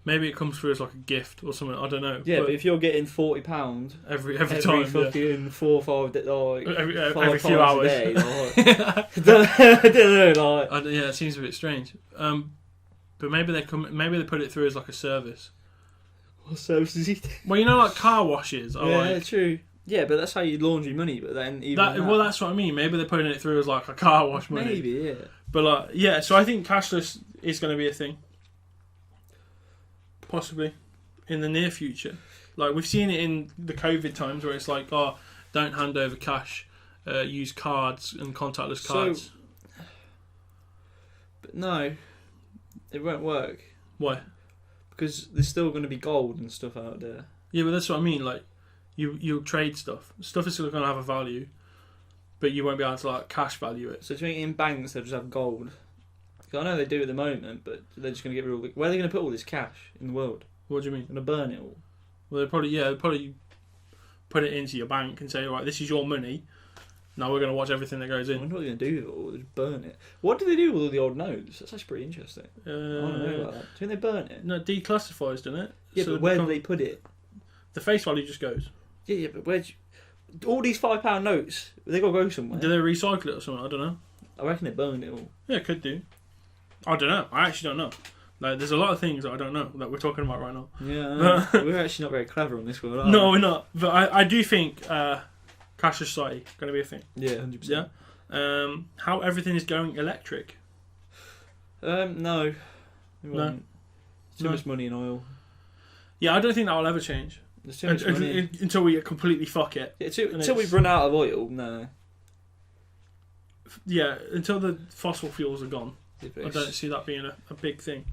B: Maybe it comes through as like a gift or something. I don't know.
A: Yeah, but if you're getting £40
B: every time,
A: fucking 4 or 5
B: every few hours,
A: a day, I don't know, like.
B: Yeah, it seems a bit strange. But maybe they put it through as like a service.
A: What service is he?
B: Well, you know, like car washes.
A: Yeah, true. Yeah, but that's how you laundry money. But then
B: well, that's what I mean. Maybe they're putting it through as like a car wash money.
A: Maybe, yeah.
B: But like, yeah. So I think cashless is going to be a thing, possibly in the near future. Like we've seen it in the COVID times where it's like, oh, don't hand over cash, use cards and contactless cards.
A: But no, it won't work.
B: Why?
A: Because there's still going to be gold and stuff out there.
B: Yeah, but that's what I mean. Like, you'll trade stuff. Stuff is still going to have a value, but you won't be able to like cash value it.
A: So do you think in banks they'll just have gold? Because I know they do at the moment, but they're just going to get rid of all where are they going to put all this cash in the world?
B: What do you mean?
A: Going to burn it all?
B: Well, they'll probably put it into your bank and say, right, this is your money. Now we're going to watch everything that goes in.
A: I wonder what they're going to do with it all. They just burn it. What do they do with all the old notes? That's actually pretty interesting. I want to know about that. Do you think they burn it?
B: No, it declassifies, doesn't it?
A: Yeah, so but where do they put it?
B: The face value just goes.
A: Yeah, but where'd all these £5 notes, they got to go somewhere.
B: Do they recycle it or something? I don't know.
A: I reckon they burned it all.
B: Yeah, could do. I don't know. I actually don't know. Like, there's a lot of things that I don't know that we're talking about right now.
A: Yeah, we're actually not very clever on this one, are we?
B: No, we're not. But I do think cashless society going to be a thing.
A: Yeah, 100%.
B: Yeah. How everything is going electric.
A: No.
B: No.
A: Too much money in oil.
B: Yeah, I don't think that will ever change.
A: There's too much money.
B: Until we completely fuck it.
A: Yeah, until we've run out of oil, no.
B: Yeah, until the fossil fuels are gone.
A: Yeah,
B: I don't see that being a big thing.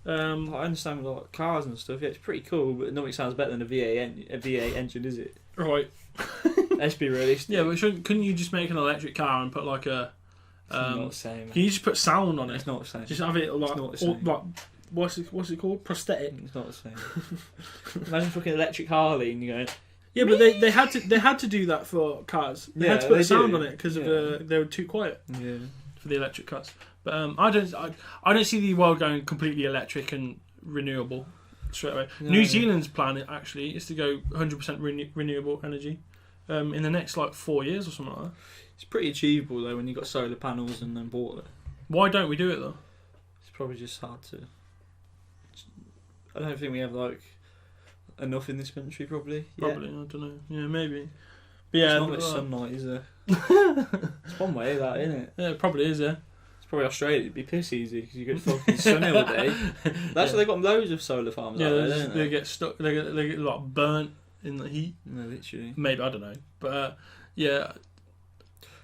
A: I understand with like cars and stuff. Yeah, it's pretty cool, but nothing sounds better than a V8 engine, is it?
B: Right.
A: Let's be realistic.
B: Yeah, but couldn't you just make an electric car and put like a?
A: It's not the same.
B: Can you just put sound on it?
A: It's not the same.
B: Just have it like,
A: it's not the same.
B: like what's it called? Prosthetic.
A: It's not the same. Imagine fucking electric Harley and you're going.
B: Yeah, but they had to do that for cars. They had to put a sound on it because of they were too quiet.
A: Yeah.
B: For the electric cars. But I don't see the world going completely electric and renewable straight away.
A: No.
B: New Zealand's plan actually is to go 100% renewable energy in the next like 4 years or something like that.
A: It's pretty achievable though when you've got solar panels and then water.
B: Why don't we do it though?
A: It's probably just hard to. I don't think we have like enough in this country. Probably.
B: Probably. I don't know. Yeah, maybe. But yeah,
A: it's not much sunlight, is there? It's one way, that, isn't it?
B: Yeah, it probably is. Yeah.
A: Probably Australia, it'd be piss easy because you get fucking sun all day. That's why they got loads of solar farms out there, don't
B: they get stuck, they get like burnt in the heat.
A: No, literally.
B: Maybe, I don't know. But yeah,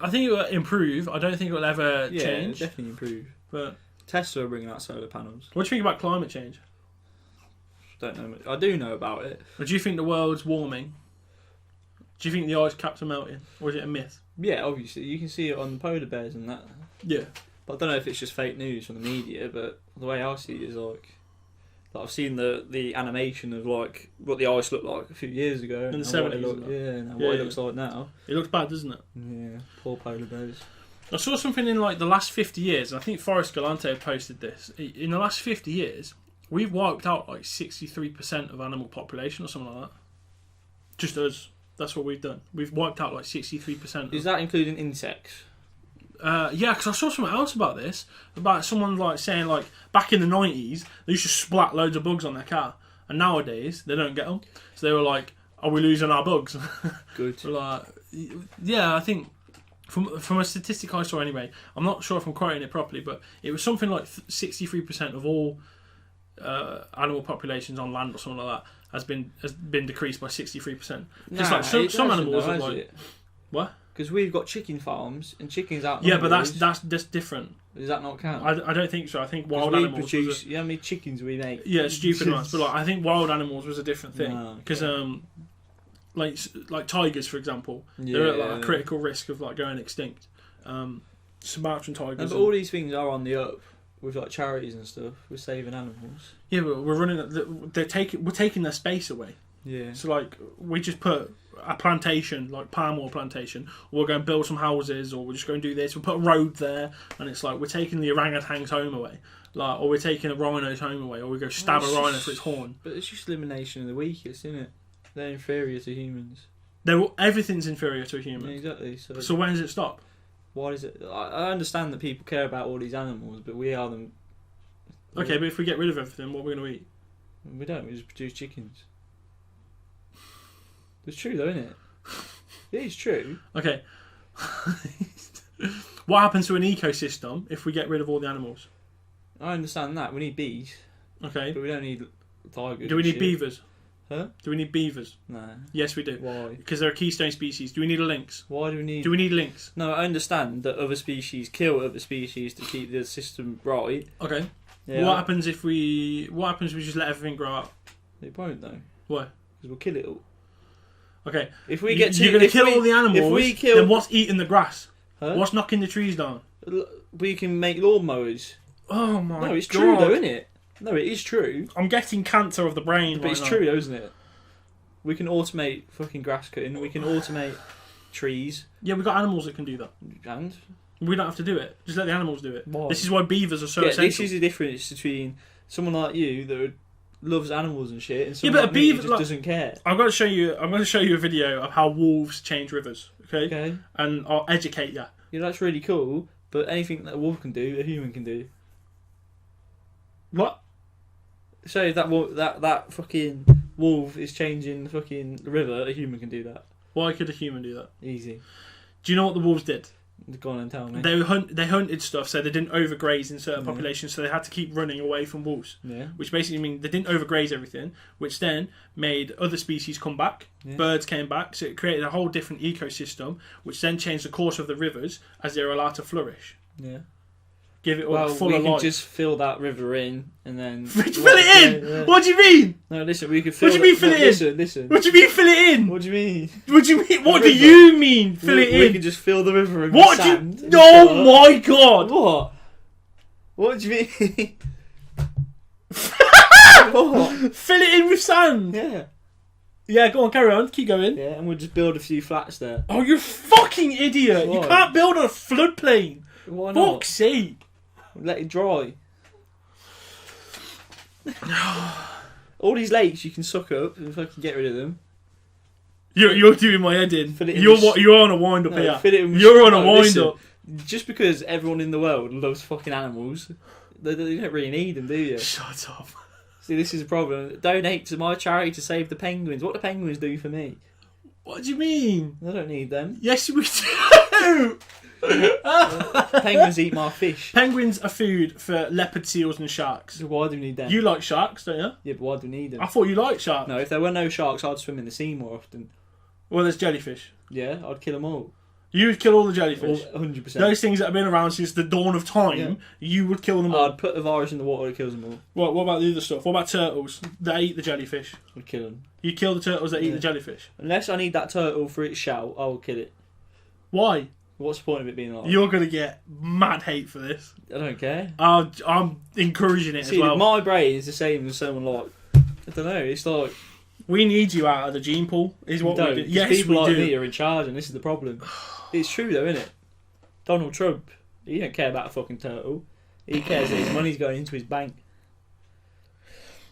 B: I think it will improve. I don't think it will ever change.
A: Yeah, definitely improve.
B: But
A: Tesla are bringing out solar panels.
B: What do you think about climate change?
A: Don't know. I do know about it.
B: Or do you think the world's warming? Do you think the ice caps are melting? Or is it a myth?
A: Yeah, obviously. You can see it on the polar bears and that.
B: Yeah.
A: But I don't know if it's just fake news from the media, but the way I see it is like I've seen the animation of like what the ice looked like a few years ago.
B: In the 70s.
A: What it looks like now.
B: It looks bad, doesn't it?
A: Yeah, poor polar bears.
B: I saw something in like the last 50 years, and I think Forrest Galante posted this. In the last 50 years, we've wiped out like 63% of animal population or something like that. Just us. That's what we've done. We've wiped out like 63%.
A: Is that including insects?
B: Yeah, because I saw something else about this. About someone like saying like back in the 90s, they used to splat loads of bugs on their car. And nowadays, they don't get them. So they were like, are we losing our bugs?
A: Good.
B: Like, yeah, I think from a statistic I saw anyway, I'm not sure if I'm quoting it properly, but it was something like 63% of all animal populations on land or something like that has been decreased by 63%. Just like some animals are like what?
A: Because we've got chicken farms and chickens out.
B: Yeah, but that's different.
A: Does that not count?
B: I don't think so. I think wild animals.
A: You know how many chickens we make?
B: Yeah, stupid amounts. But like, I think wild animals was a different thing because like tigers, for example, they're at like a critical risk of like going extinct. Sumatran tigers.
A: No, but all these things are on the up with like charities and stuff. We're saving animals.
B: Yeah, but we're running. We're taking their space away.
A: Yeah.
B: So like we just put a plantation, like palm oil plantation, or we're going to build some houses, or we're just going to do this. We'll put a road there, and it's like we're taking the orangutan's home away, like, or we're taking a rhino's home away, or we go stab a rhino for its horn.
A: But it's just elimination of the weakest, isn't it? They're inferior to humans.
B: Everything's inferior to a human.
A: Yeah, exactly.
B: So when does it stop?
A: Why is it? I understand that people care about all these animals, but we are them.
B: Okay, but if we get rid of everything, what are we going to eat?
A: We don't. We just produce chickens. It's true, though, isn't it? It is true.
B: Okay. What happens to an ecosystem if we get rid of all the animals?
A: I understand that. We need bees.
B: Okay.
A: But we don't need tigers.
B: Do we need beavers?
A: Huh?
B: Do we need beavers?
A: No.
B: Yes, we do.
A: Why?
B: Because they're a keystone species. Do we need a lynx?
A: Why do we need...
B: Do we need lynx?
A: No, I understand that other species kill other species to keep the system right.
B: Okay.
A: Yeah.
B: What happens if we just let everything grow up?
A: It won't, though.
B: Why?
A: Because we'll kill it all.
B: Okay.
A: If we get
B: you're going to kill all the animals, then what's eating the grass?
A: Huh?
B: What's knocking the trees down?
A: We can make lawnmowers.
B: Oh my god.
A: No, it's true though, isn't it? No, it is true.
B: I'm getting cancer of the brain.
A: But it's true though, isn't it? We can automate fucking grass cutting. We can automate trees.
B: Yeah, we've got animals that can do that.
A: And?
B: We don't have to do it. Just let the animals do it.
A: Why?
B: This is why beavers are so essential.
A: This is the difference between someone like you that loves animals and shit, and someone like me who just doesn't care.
B: I'm going to show you a video of how wolves change rivers. Okay. And I'll educate you.
A: Yeah, that's really cool. But anything that a wolf can do, a human can do.
B: What?
A: So that fucking wolf is changing the fucking river, a human can do that.
B: Why could a human do that?
A: Easy.
B: Do you know what the wolves did?
A: Go on and tell me.
B: They hunted stuff, so they didn't overgraze in certain populations, so they had to keep running away from wolves.
A: Yeah.
B: Which basically means they didn't overgraze everything, which then made other species come back. Yeah. Birds came back, so it created a whole different ecosystem, which then changed the course of the rivers as they were allowed to flourish.
A: Yeah.
B: Give it all full of life.
A: We can just fill that river in and then...
B: Fill it in? Yeah. What do you mean?
A: No, listen, we can fill...
B: What do you mean fill it in?
A: Listen.
B: What do you mean fill it in?
A: What do you mean?
B: What do you mean? What do you mean fill it in?
A: We can just fill the river in with sand.
B: Oh my god!
A: What? What do you mean? What?
B: Fill it in with sand?
A: Yeah.
B: Yeah, go on, carry on, keep going.
A: Yeah, and we'll just build a few flats there.
B: Oh, you fucking idiot! Why? You can't build on a floodplain.
A: Why not?
B: Fuck's sake!
A: Let it dry. All these lakes you can suck up and fucking get rid of them.
B: You're doing my head in. You're on a wind up here. You're on a wind up.
A: Just because everyone in the world loves fucking animals, you don't really need them, do you?
B: Shut up.
A: See, this is a problem. Donate to my charity to save the penguins. What do penguins do for me?
B: What do you mean?
A: I don't need them.
B: Yes, we do.
A: Penguins eat my fish.
B: Penguins are food for leopard seals and sharks.
A: So why do we need them?
B: You like sharks, don't you?
A: Yeah, but why do we need them?
B: I thought you liked sharks.
A: No, if there were no sharks, I'd swim in the sea more often.
B: Well, there's jellyfish.
A: Yeah, I'd kill them all.
B: You would kill all the jellyfish?
A: 100%.
B: Those things that have been around since the dawn of time, you would kill them all?
A: I'd put a virus in the water that kills them all.
B: What about the other stuff? What about turtles that eat the jellyfish?
A: I'd kill them.
B: You'd kill the turtles that eat the jellyfish?
A: Unless I need that turtle for its shell, I will kill it.
B: Why?
A: What's the point of it being alive?
B: You're going to get mad hate for this.
A: I don't care.
B: I'm encouraging it as well.
A: My brain is the same as someone like... I don't know, it's like...
B: We need you out of the gene pool, is what we do. Yes,
A: people
B: we
A: like
B: do.
A: me are in charge, and this is the problem. It's true, though, isn't it? Donald Trump, he don't care about a fucking turtle. He cares that his money's going into his bank.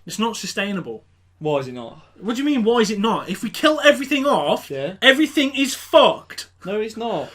B: It's not sustainable.
A: Why is it not?
B: What do you mean, why is it not? If we kill everything off, everything is fucked.
A: No, it's not.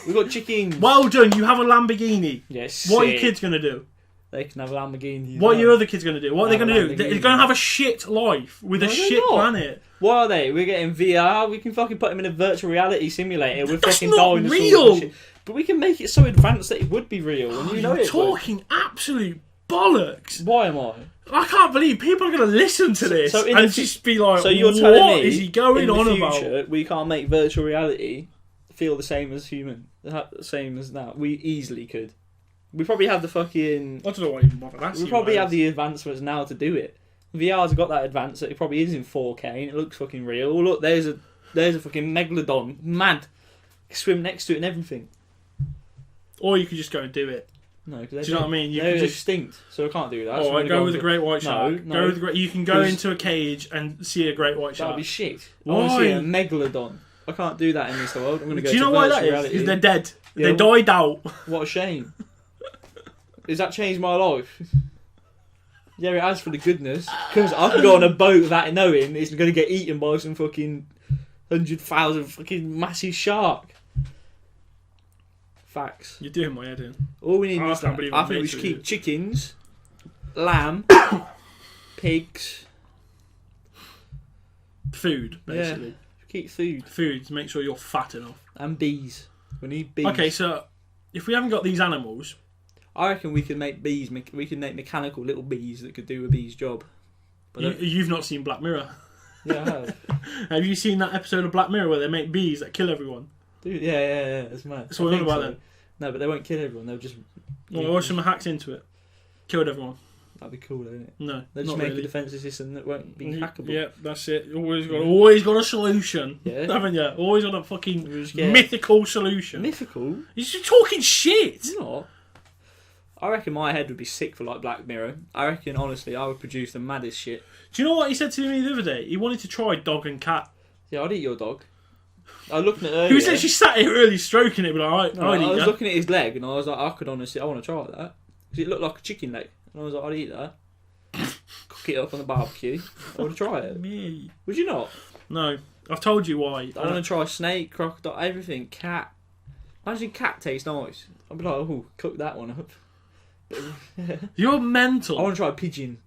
A: We've got chickens.
B: Well done, you have a Lamborghini.
A: Yes.
B: What are your kids going to do?
A: They can have Lamborghinis.
B: What are your other kids going to do? What are they going to do? They're going to have a shit life with a shit planet.
A: What are they? We're getting VR. We can fucking put them in a virtual reality simulator with
B: That's
A: fucking
B: not
A: dinosaurs
B: real.
A: and shit. But we can make it so advanced that it would be real, and you know
B: You're
A: it.
B: talking absolute bollocks.
A: Why am I?
B: I can't believe people are going to listen to this and just be like,
A: so you're telling
B: what
A: me
B: is he going on about?
A: We can't make virtual reality feel the same as human, the same as that. We easily could. We probably have the fucking.
B: I don't know why you even bothered asking.
A: We probably have the advancements now to do it. VR's got that advance that it probably is in 4K and it looks fucking real. Oh, look, there's a fucking megalodon, mad, swim next to it and everything.
B: Or you could just go and do it.
A: No,
B: do you know what I mean?
A: They're extinct, so I can't do that.
B: Oh, so go with a great white shark.
A: No,
B: go with the great. You can go into a cage and see a great white shark.
A: That'd be shit.
B: Why?
A: I want to see a megalodon. I can't do that in this world. I'm going to go.
B: Do you know why that is? Because they're dead.
A: Yeah,
B: they died out.
A: What a shame. Has that changed my life? Yeah, it has for the goodness. Because I can go on a boat without knowing it's going to get eaten by some fucking 100,000 fucking massive shark. Facts.
B: You're doing my head in.
A: All we need is that. I think we should keep chickens, lamb, pigs.
B: Food, basically.
A: Yeah, keep food.
B: Food to make sure you're fat enough.
A: And bees. We need bees.
B: Okay, so if we haven't got these animals...
A: I reckon we can make bees. We can make mechanical little bees that could do a bee's job. But
B: you've not seen Black Mirror.
A: Yeah, I have.
B: Have you seen that episode of Black Mirror where they make bees that kill everyone?
A: Dude, yeah, it's mad.
B: So what about then?
A: No, but they won't kill everyone. They'll just.
B: Well, watch some hacks into it. Killed everyone.
A: That'd be cool, wouldn't it?
B: No,
A: they just make a defensive system that won't be hackable.
B: Yeah, that's it. Always got a solution.
A: Yeah,
B: haven't you? Always got a fucking mythical solution.
A: Mythical?
B: You're just talking shit.
A: You're not. I reckon my head would be sick for like Black Mirror. I reckon, honestly, I would produce the maddest shit.
B: Do you know what he said to me the other day? He wanted to try dog and cat.
A: Yeah, I'd eat your dog. I was looking at it earlier.
B: He was actually sat here early stroking it, but I
A: was looking at his leg and I was like, I want to try that. Because it looked like a chicken leg. And I was like, I'd eat that. Cook it up on the barbecue. I want to try it.
B: Me.
A: Would you not?
B: No. I've told you why.
A: I want to try snake, crocodile, everything. Cat. Imagine cat tastes nice. I'd be like, oh, cook that one up.
B: You're mental.
A: I want to try a pigeon.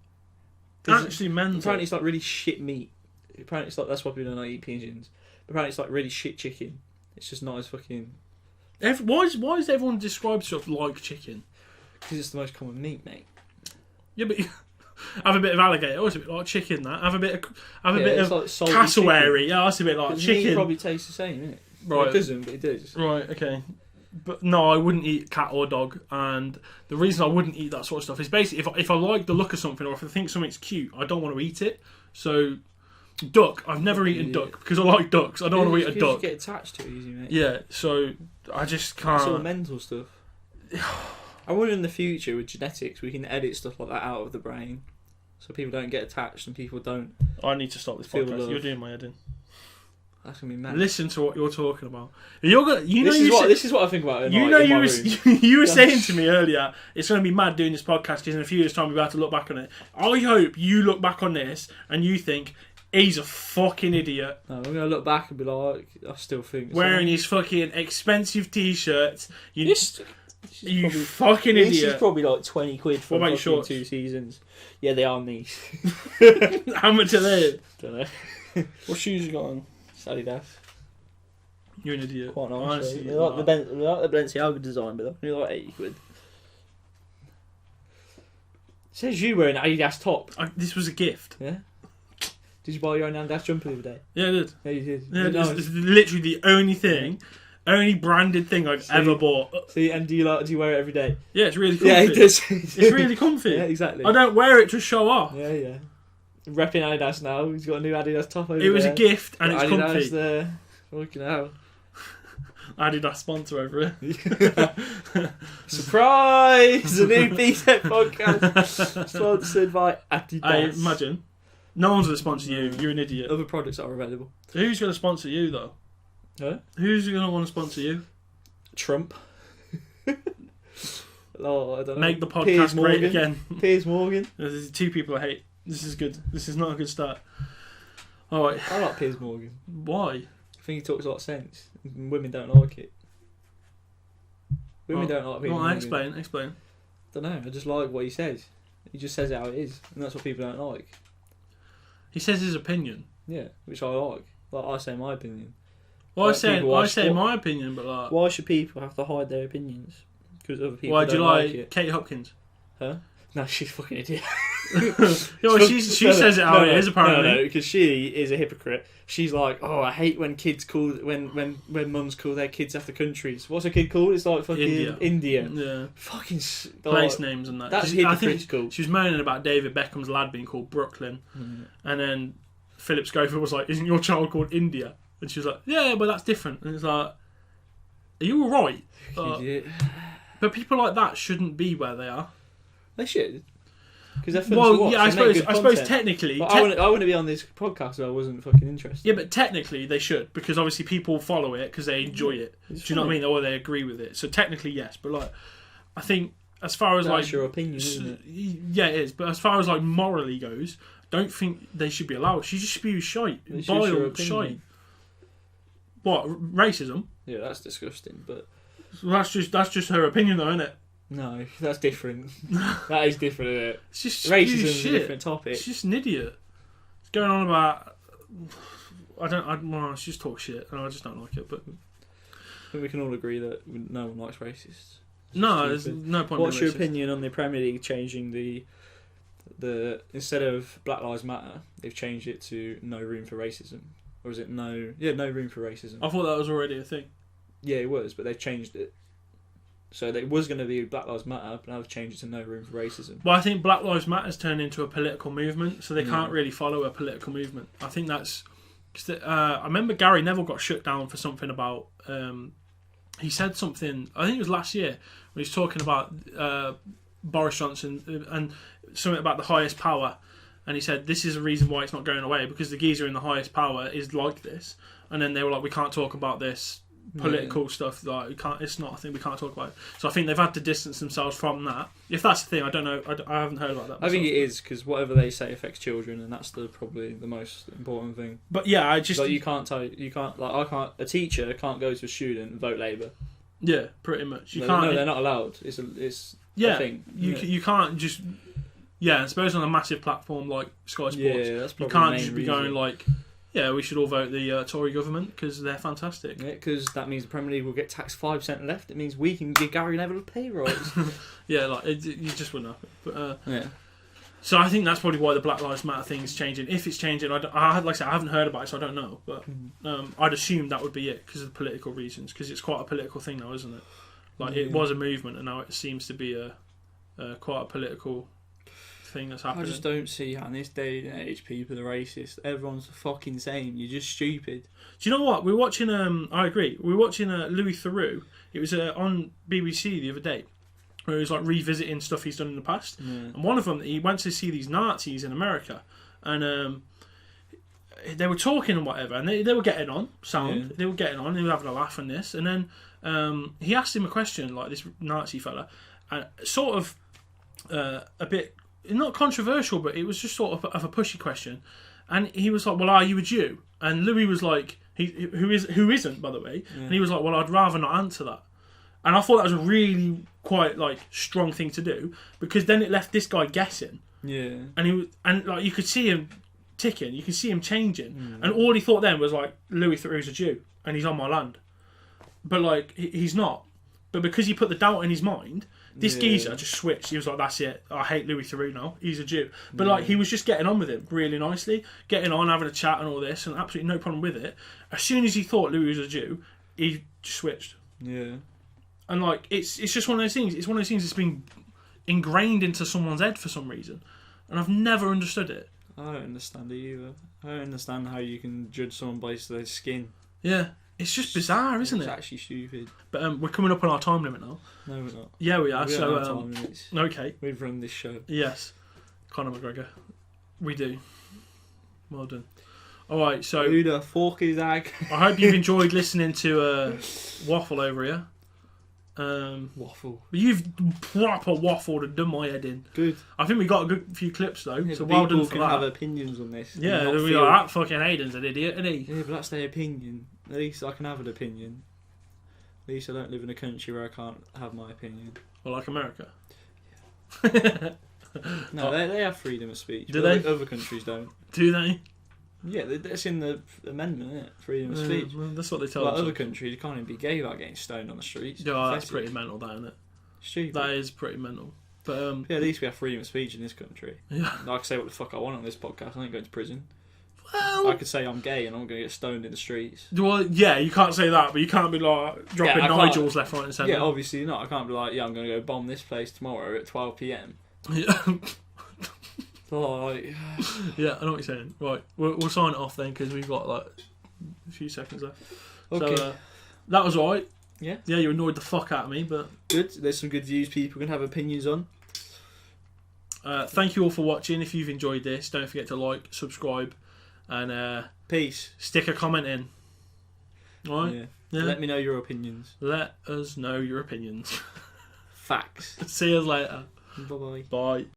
B: Actually mental.
A: Apparently it's like really shit meat. Apparently it's like, that's why people don't eat pigeons. Apparently it's like really shit chicken. It's just not as fucking...
B: Why does everyone describe stuff like chicken?
A: Because it's the most common meat, mate.
B: Yeah, but have a bit of alligator. Oh, it's a bit like chicken. That have a bit of
A: like
B: cassowary. Yeah, that's a bit like chicken.
A: Meat probably tastes the same, isn't it?
B: Right.
A: Well, it doesn't, but it does.
B: Right. Okay. But no, I wouldn't eat cat or dog, and the reason I wouldn't eat that sort of stuff is basically if I like the look of something or if I think something's cute, I don't want to eat it. So, duck, I've never eaten duck because I like ducks. I don't want to eat a duck.
A: You get attached to it easy, mate.
B: Yeah, so I just can't.
A: It's all mental stuff. I wonder in the future with genetics we can edit stuff like that out of the brain, so people don't get attached and people don't.
B: I need to stop this podcast. You're doing my head in.
A: That's gonna be mad.
B: Listen to what you're talking about. This
A: is what I think about.
B: You were saying to me earlier, it's going to be mad doing this podcast because in a few years' time we'll be able to look back on it. I hope you look back on this and you think he's a fucking idiot.
A: No, I'm going to look back and be like, I still think
B: wearing his fucking expensive t-shirts. You
A: probably,
B: fucking idiot.
A: This is probably like 20 quid for
B: fucking shorts?
A: 2 seasons. Yeah, they are niche.
B: How much are they?
A: Don't know.
B: What shoes you got on?
A: Adidas.
B: You're an idiot.
A: Quite nice. Honestly, they like the Balenciaga design, but they're only like 80 quid. It says you wear an Adidas top.
B: This was a gift.
A: Yeah. Did you buy your own Adidas jumper the other day?
B: Yeah, I did.
A: Yeah, you did.
B: Yeah, it's literally the only branded thing I've ever bought.
A: See, and do you wear it every day?
B: Yeah, it's really comfy.
A: Yeah, it does.
B: It's really comfy.
A: Yeah, exactly.
B: I don't wear it to show off.
A: Yeah. Repping Adidas now. He's got a new Adidas top over there.
B: It was a gift and it's
A: Adidas
B: comfy.
A: There. Fucking hell.
B: Adidas sponsor over here.
A: Surprise! A new BTEC podcast sponsored by Adidas.
B: Imagine. No one's going to sponsor you. You're an idiot.
A: Other products are available.
B: Who's going to sponsor you though?
A: Huh?
B: Who's going to want to sponsor you?
A: Trump. Oh, I don't know.
B: Make the podcast great again.
A: Piers Morgan.
B: There's 2 people I hate. This is good. This is not a good start. Alright.
A: I like Piers Morgan.
B: Why?
A: I think he talks a lot of sense. Women don't like it. Women don't like Piers Morgan.
B: Explain.
A: don't know. I just like what he says. He just says it how it is, and that's what people don't like.
B: He says his opinion.
A: Yeah, which I like. Like I say my opinion.
B: Well,
A: like
B: I say my opinion, but like,
A: why should people have to hide their opinions? Because other people.
B: Why
A: do
B: you
A: like it.
B: Katie Hopkins?
A: Huh? No, she's a fucking idiot.
B: She says it how it is, apparently.
A: No, because she is a hypocrite. She's like, oh, I hate when kids call when mums call their kids after countries. What's a kid called? It's like fucking India.
B: Yeah.
A: Fucking
B: place names and that.
A: That's
B: hypocritical. She was moaning about David Beckham's lad being called Brooklyn, and then Philip Schofield was like, "Isn't your child called India?" And she was like, "Yeah, but that's different." And it's like, "Are you alright?" But people like that shouldn't be where they are.
A: They should. Because they're fun to watch.
B: Yeah, I suppose technically...
A: But I wouldn't be on this podcast if I wasn't fucking interested.
B: Yeah, but technically they should, because obviously people follow it because they enjoy it. Do you know what I mean? Or they agree with it. So technically, yes. But like, I think as far as
A: that's your opinion, isn't it?
B: Yeah, it is. But as far as like morally goes, don't think they should be allowed. She just spews shite. Vile shite. What, racism?
A: Yeah, that's disgusting, but...
B: Well, that's just her opinion though, isn't it?
A: No, that's different. That is different, isn't it?
B: It's just
A: racism is a different topic.
B: It's just an idiot. It's going on about... she just talks shit, and I just don't like it, but...
A: I think we can all agree that no one likes racists.
B: No, there's no point.
A: What's your opinion on the Premier League changing the instead of Black Lives Matter, they've changed it to no room for racism? Or is it no room for racism?
B: I thought that was already a thing.
A: Yeah, it was, but they've changed it. So it was going to be Black Lives Matter, but now they've changed it to no room for racism.
B: Well, I think Black Lives Matter has turned into a political movement, so they can't really follow a political movement. I think that's... I remember Gary Neville got shut down for something about... he said something, I think it was last year, when he was talking about Boris Johnson and something about the highest power. And he said, this is a reason why it's not going away, because the geezer in the highest power is like this. And then they were like, we can't talk about this political stuff, like it's not a thing we can't talk about. So I think they've had to distance themselves from that. If that's the thing, I don't know. I haven't heard about that myself.
A: I think it is, because whatever they say affects children, and that's probably the most important thing.
B: But yeah, I just
A: like a teacher can't go to a student and vote Labour.
B: Yeah, pretty much. You
A: no,
B: can't.
A: No, they're not allowed. It's a thing.
B: You can't just. Yeah, I suppose on a massive platform like Sky Sports, you can't just be going like, yeah, we should all vote the Tory government because they're fantastic.
A: Yeah, because that means the Premier League will get taxed 5% left. It means we can give Gary Neville a pay rise.
B: Yeah, like you just wouldn't happen. But
A: yeah.
B: So I think that's probably why the Black Lives Matter thing is changing. If it's changing, like I said, I haven't heard about it, so I don't know. But I'd assume that would be it because of the political reasons. Because it's quite a political thing now, isn't it? Like it was a movement, and now it seems to be quite a political thing that's happening.
A: I just don't see how in this day and age people are racist. Everyone's the fucking same. You're just stupid.
B: Do you know what? We're watching. I agree. We're watching Louis Theroux. It was on BBC the other day, where he was like revisiting stuff he's done in the past. Yeah. And one of them, he went to see these Nazis in America, and they were talking and whatever, and they were getting on. They were getting on. They were having a laugh on this, and then he asked him a question, like this Nazi fella, and sort of a bit. Not controversial, but it was just sort of a pushy question. And he was like, well, are you a Jew? And Louis was like, who isn't, by the way. Yeah. And he was like, well, I'd rather not answer that. And I thought that was a really quite like strong thing to do, because then it left this guy guessing. Yeah. And like you could see him ticking, you can see him changing. Mm. And all he thought then was like, Louis Theroux's a Jew and he's on my land. But like he's not. But because he put the doubt in his mind, this geezer just switched. He was like, that's it. I hate Louis Theroux now. He's a Jew. But like he was just getting on with it really nicely. Getting on, having a chat and all this, and absolutely no problem with it. As soon as he thought Louis was a Jew, he just switched. Yeah. And like, it's just one of those things. It's one of those things that's been ingrained into someone's head for some reason. And I've never understood it.
A: I don't understand it either. I don't understand how you can judge someone based on their skin.
B: Yeah. It's just bizarre, isn't it?
A: It's actually stupid.
B: But we're coming up on our time limit now.
A: No, we're not.
B: Yeah, we are.
A: We don't have time limits.
B: Okay.
A: We've run this show.
B: Yes. Conor McGregor. We do. Well done. Alright, so...
A: Who the fuck is that?
B: I hope you've enjoyed listening to Waffle over here.
A: Waffle.
B: You've proper waffled and done my head in.
A: Good.
B: I think we got a good few clips though,
A: yeah,
B: so well done for
A: that. People can have opinions on this.
B: Yeah, we are that fucking Hayden's an idiot, isn't he?
A: Yeah, but that's their opinion. At least I can have an opinion. At least I don't live in a country where I can't have my opinion.
B: Well, like America.
A: No, they have freedom of speech.
B: Do they?
A: Other countries don't.
B: Do they?
A: Yeah, that's in the amendment, isn't it? Freedom of speech.
B: Well, that's what they tell
A: Like
B: us.
A: other countries, you can't even be gay without getting stoned on the streets.
B: Yeah, that's pretty mental, that, isn't it?
A: Stupid.
B: That is pretty mental. But
A: yeah, at least we have freedom of speech in this country.
B: Yeah.
A: I can say what the fuck I want on this podcast. I ain't going to prison.
B: Well,
A: I could say I'm gay and I'm going to get stoned in the streets.
B: Well, yeah, you can't say that, but you can't be like dropping Nigels left, right, and centre.
A: Yeah, obviously not. I can't be like, yeah, I'm going to go bomb this place tomorrow at 12 p.m.
B: Yeah.
A: Like,
B: yeah, I know what you're saying. Right, we'll sign it off then because we've got like a few seconds left.
A: okay.
B: So that was alright.
A: Yeah.
B: Yeah, you annoyed the fuck out of me, but
A: Good. There's some good views people can have opinions on.
B: thank you all for watching. If you've enjoyed this, don't forget to like, subscribe, and
A: Peace.
B: stick a comment in. Alright?
A: Yeah. Let me know your opinions.
B: Let us know your opinions.
A: Facts.
B: See you later.
A: Bye-bye.
B: Bye.